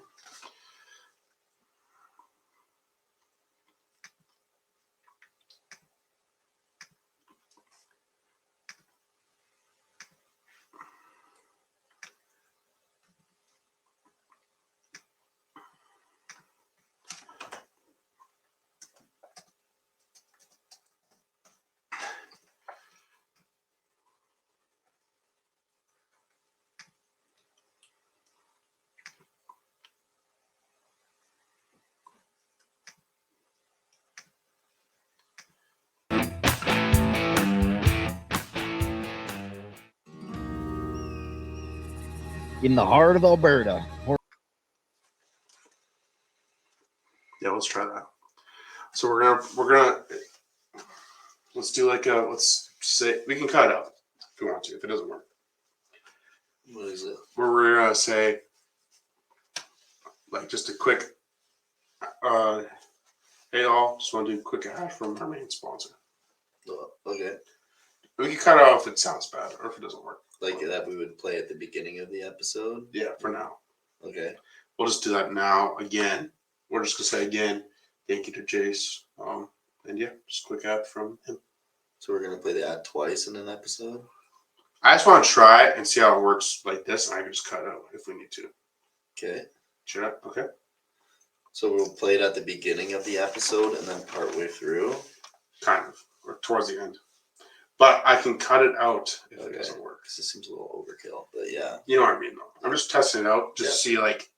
In the heart of Alberta. Yeah, let's try that. So we're gonna let's do like let's say we can cut it out if we want to. If it doesn't work, What is it? we're gonna say like just a quick. Hey all, just want to do a quick ad from our main sponsor. Okay. We can cut it off if it sounds bad or if it doesn't work. Like that we would play at the beginning of the episode? Yeah, for now. Okay. We'll just do that now again. We're just gonna say again, thank you to Jace. And yeah, just a quick ad from him. So we're going to play the ad twice in an episode? I just want to try it and see how it works like this, and I can just cut it out if we need to. Okay. Should I? Okay. So we'll play it at the beginning of the episode and then partway through? Kind of. Or towards the end. But I can cut it out if it doesn't work. Because it seems a little overkill, but yeah. You know what I mean, though. I'm just testing it out just to see, like,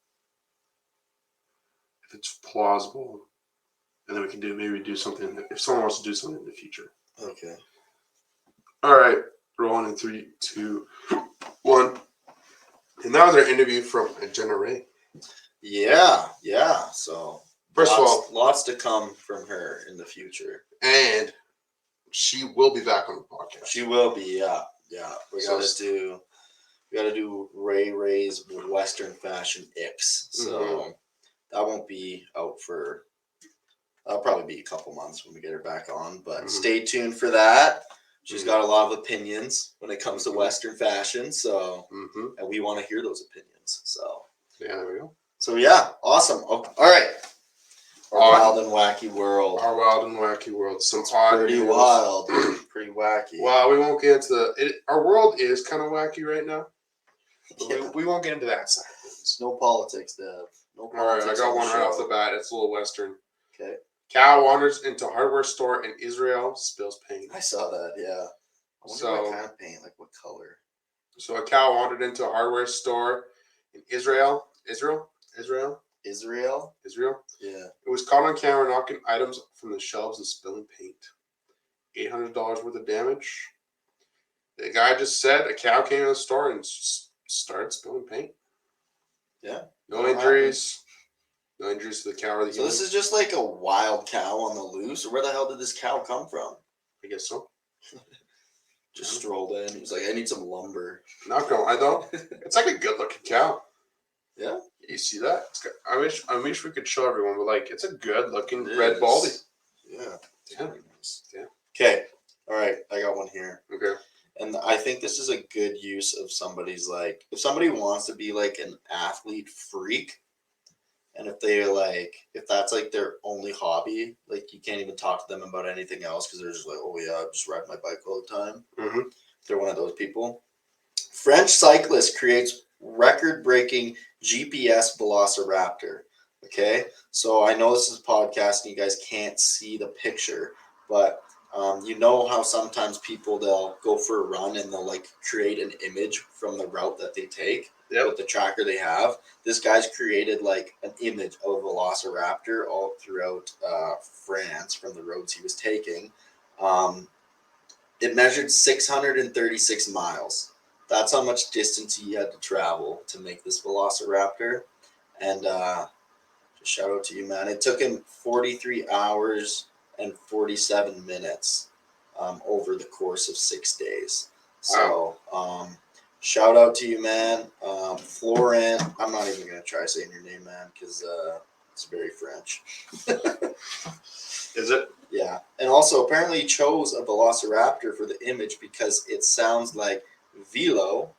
if it's plausible. And then we can maybe do something, if someone wants to do something in the future. Okay. All right. Rolling in 3, 2, 1. And that was our interview from Jenna Rae. Yeah. So First of all, lots to come from her in the future. And she will be back on the podcast. She will be, yeah. We gotta do Ray's Western fashion icks. So that won't be out for that'll probably be a couple months when we get her back on. But stay tuned for that. She's got a lot of opinions when it comes to Western fashion. So and we want to hear those opinions. So yeah, there we go. So yeah, awesome. All right. Our wild and wacky world. Our wild and wacky world. Some pretty wild, pretty wacky. Well, we won't get into it. Our world is kind of wacky right now. But we won't get into that side of things. No politics, Dev. No politics. All right, I got one right off the bat. It's a little Western. Okay. Cow wanders into hardware store in Israel, spills paint. I saw that, yeah. I wonder what kind of paint, like what color. So a cow wandered into a hardware store in Israel. Yeah. It was caught on camera knocking items from the shelves and spilling paint. $800 worth of damage. The guy just said a cow came in the store and just started spilling paint. Yeah. No injuries. No injuries to the cow or the human. So this is just like a wild cow on the loose? Or where the hell did this cow come from? I guess so. Just strolled in. He was like, I need some lumber. Not gonna lie though. It's like a good looking cow. Yeah. You see that? I wish we could show everyone, but like it's a good looking red baldy. Yeah. Yeah. Yeah. Okay. All right. I got one here. Okay. And I think this is a good use of somebody's like, if somebody wants to be like an athlete freak, and if that's like their only hobby, like you can't even talk to them about anything else because they're just like, oh yeah, I just ride my bike all the time. They're one of those people. French cyclist creates record-breaking GPS velociraptor. Okay, so I know this is a podcast and you guys can't see the picture, but You know how sometimes people, they'll go for a run and they'll like create an image from the route that they take with the tracker they have. This guy's created like an image of a velociraptor all throughout France from the roads he was taking. It measured 636 miles. That's how much distance he had to travel to make this velociraptor. And just shout out to you, man. It took him 43 hours and 47 minutes over the course of 6 days. So shout out to you, man. Florent, I'm not even going to try saying your name, man, because it's very French. Is it? Yeah. And also, apparently he chose a velociraptor for the image because it sounds like vélo,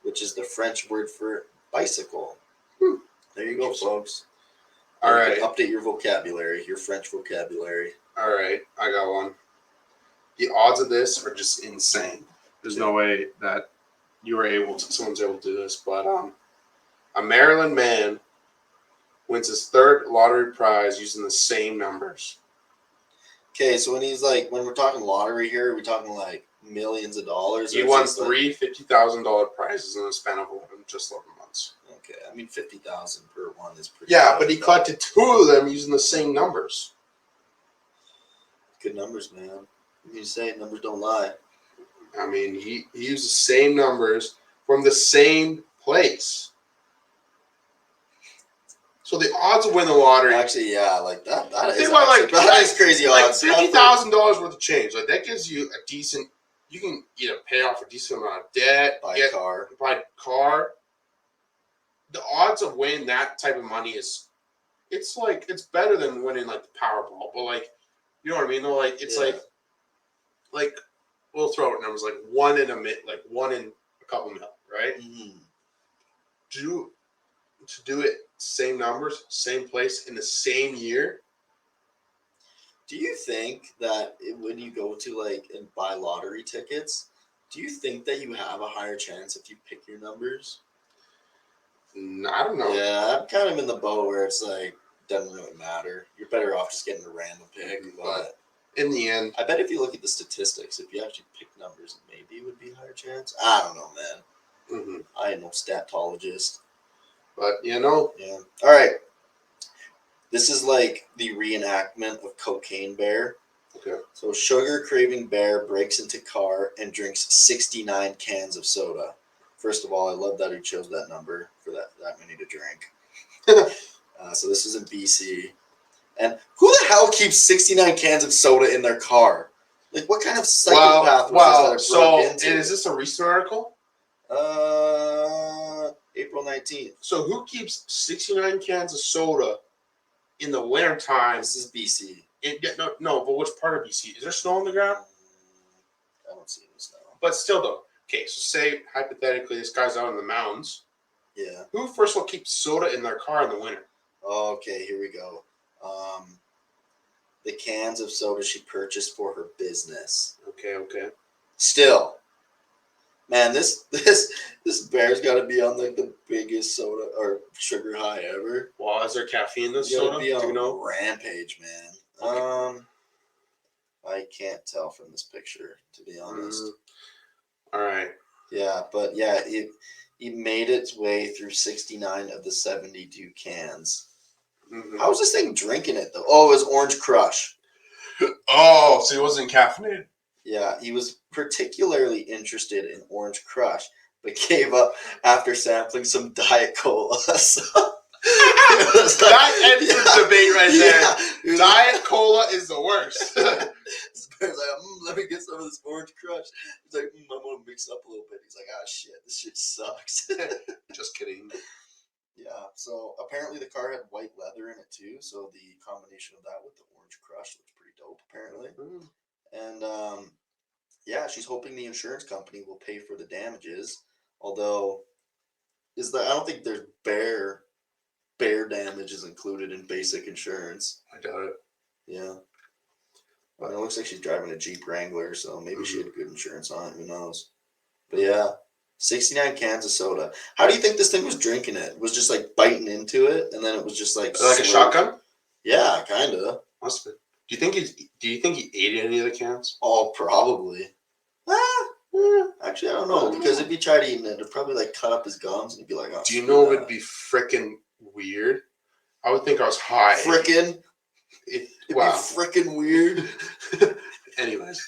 which is the French word for bicycle. There you go, folks. All right. Update your vocabulary, your French vocabulary. All right, I got one. The odds of this are just insane. There's no way that someone's able to do this, but a Maryland man wins his third lottery prize using the same numbers. Okay, so when we're talking lottery here, are we talking like millions of dollars? He won three $50,000 prizes in the span of just 11 months. Okay, I mean 50,000 per one is pretty. Yeah, but he collected two of them using the same numbers. Good numbers, man. You say numbers don't lie. I mean, he used the same numbers from the same place. So the odds of winning the lottery, actually, yeah, like that is crazy like odds. $50,000 worth of change. Like that gives you a decent. You can either pay off a decent amount of debt, buy a car. The odds of winning that type of money it's better than winning like the Powerball. But like, you know what I mean? Though, like it's like we'll throw out numbers like one in a couple mil, right? Mm-hmm. To do it same numbers, same place in the same year. Do you think that when you go to like and buy lottery tickets, do you think that you have a higher chance if you pick your numbers? I don't know. Yeah, I'm kind of in the boat where it's like doesn't really matter. You're better off just getting a random pick. But in the end, I bet if you look at the statistics, if you actually pick numbers, maybe it would be a higher chance. I don't know, man. Mm-hmm. I ain't no statologist. But you know. Yeah. All right. This is like the reenactment of Cocaine Bear. Okay. So sugar craving bear breaks into car and drinks 69 cans of soda. First of all, I love that he chose that number for that many to drink. So this is in BC. And who the hell keeps 69 cans of soda in their car? Like, what kind of psychopath was this that broke into? And is this a recent article? April 19th. So who keeps 69 cans of soda in the wintertime? This is BC. No, but which part of BC? Is there snow on the ground? I don't see any snow. But still, though. Okay, so say, hypothetically, this guy's out in the mountains. Yeah. Who, first of all, keeps soda in their car in the winter? Okay, here we go. The cans of soda she purchased for her business. Okay. Still. Man, this bear's got to be on like the biggest soda or sugar high ever. Well, is there caffeine in this soda? Be on rampage, man. Okay. I can't tell from this picture, to be honest. All right. Yeah, but yeah, it made its way through 69 of the 72 cans. Mm-hmm. How was this thing drinking it though? Oh, it was Orange Crush. Oh, so he wasn't caffeinated. Yeah, he was particularly interested in Orange Crush, but gave up after sampling some Diet Cola. So, that ends the debate right there. Yeah. Diet Cola is the worst. This bear's like, let me get some of this Orange Crush. He's like, I'm going to mix it up a little bit. He's like, ah, shit, this shit sucks. Just kidding. Yeah, so apparently the car had white leather in it too, so the combination of that with the Orange Crush looks pretty dope, apparently. Mm. And yeah, she's hoping the insurance company will pay for the damages. Although, I don't think there's bear damage is included in basic insurance. I doubt it. Yeah. Well, it looks like she's driving a Jeep Wrangler, so maybe she had good insurance on it. Who knows? But yeah, 69 cans of soda. How do you think this thing was drinking it? Was just like biting into it, and then it was just like a shotgun? Yeah, kind of. Must have been. Do you think he ate any of the cans? Oh, probably. Actually, I don't know, because if he tried eating it, it'd probably like cut up his gums and he'd be like, oh, do you know if it'd be freaking weird? I would think I was high. Frickin'? It'd be frickin' weird. Anyways,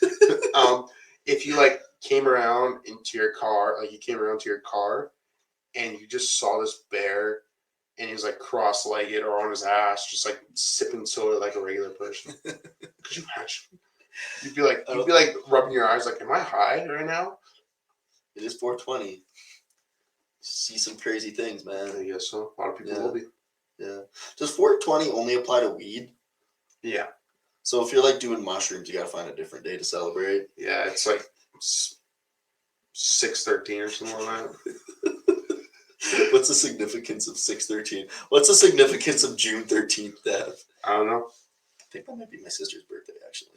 if you like came around to your car and you just saw this bear and he was like cross-legged or on his ass, just like sipping soda like a regular person. Could you imagine? You'd be like rubbing your eyes like, am I high right now? It is 420. See some crazy things, man. I guess so. A lot of people will be. Yeah. Does 420 only apply to weed? Yeah. So if you're like doing mushrooms, you gotta find a different day to celebrate. Yeah, it's like 6/13 or something like that. What's the significance of 6/13? What's the significance of June 13th, Dev? I don't know. I think that might be my sister's birthday, actually.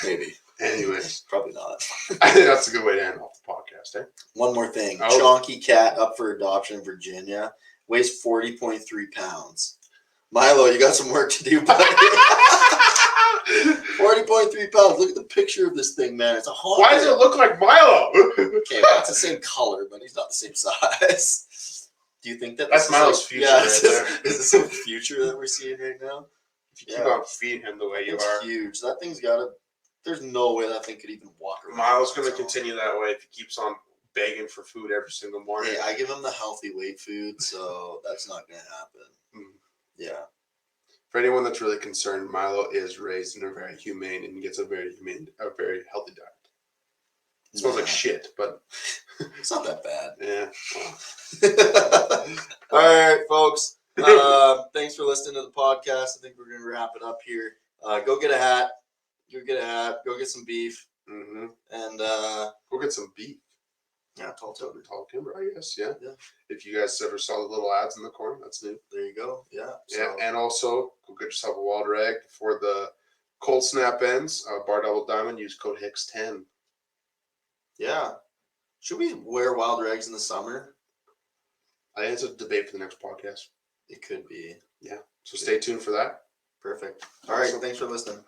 Maybe. Anyways. Probably not. I think that's a good way to end off the podcast, eh? One more thing. Oh. Chonky cat up for adoption in Virginia. Weighs 40.3 pounds. Milo, you got some work to do, buddy. 40.3 pounds. Look at the picture of this thing, man. It's a haunted. Why does it look like Milo? Okay, well, it's the same color, but he's not the same size. Do you think that's Milo's future? Yeah, right there. is this some future that we're seeing right now? If you keep on feeding him the way you are, huge. That thing's got there's no way that thing could even walk around. Milo's going to continue that way if he keeps on begging for food every single morning. Hey, I give him the healthy weight food, so that's not going to happen. Mm. Yeah. For anyone that's really concerned, Milo is raised in a very humane and gets a very healthy diet. It smells like shit, but it's not that bad. Yeah. All right, folks. Thanks for listening to the podcast. I think we're going to wrap it up here. Go get a hat. Go get some beef. Mm-hmm. And go get some beef. Yeah, tall timber, I guess. Yeah. If you guys ever saw the little ads in the corner, that's new. There you go. Yeah. Yeah, and also go get yourself a wild rag before the cold snap ends. Bar Double Diamond. Use code HICKS10. Yeah. Should we wear wild rags in the summer? I think it's a debate for the next podcast. It could be. Yeah. So stay tuned for that. Perfect. All right. Thanks for listening.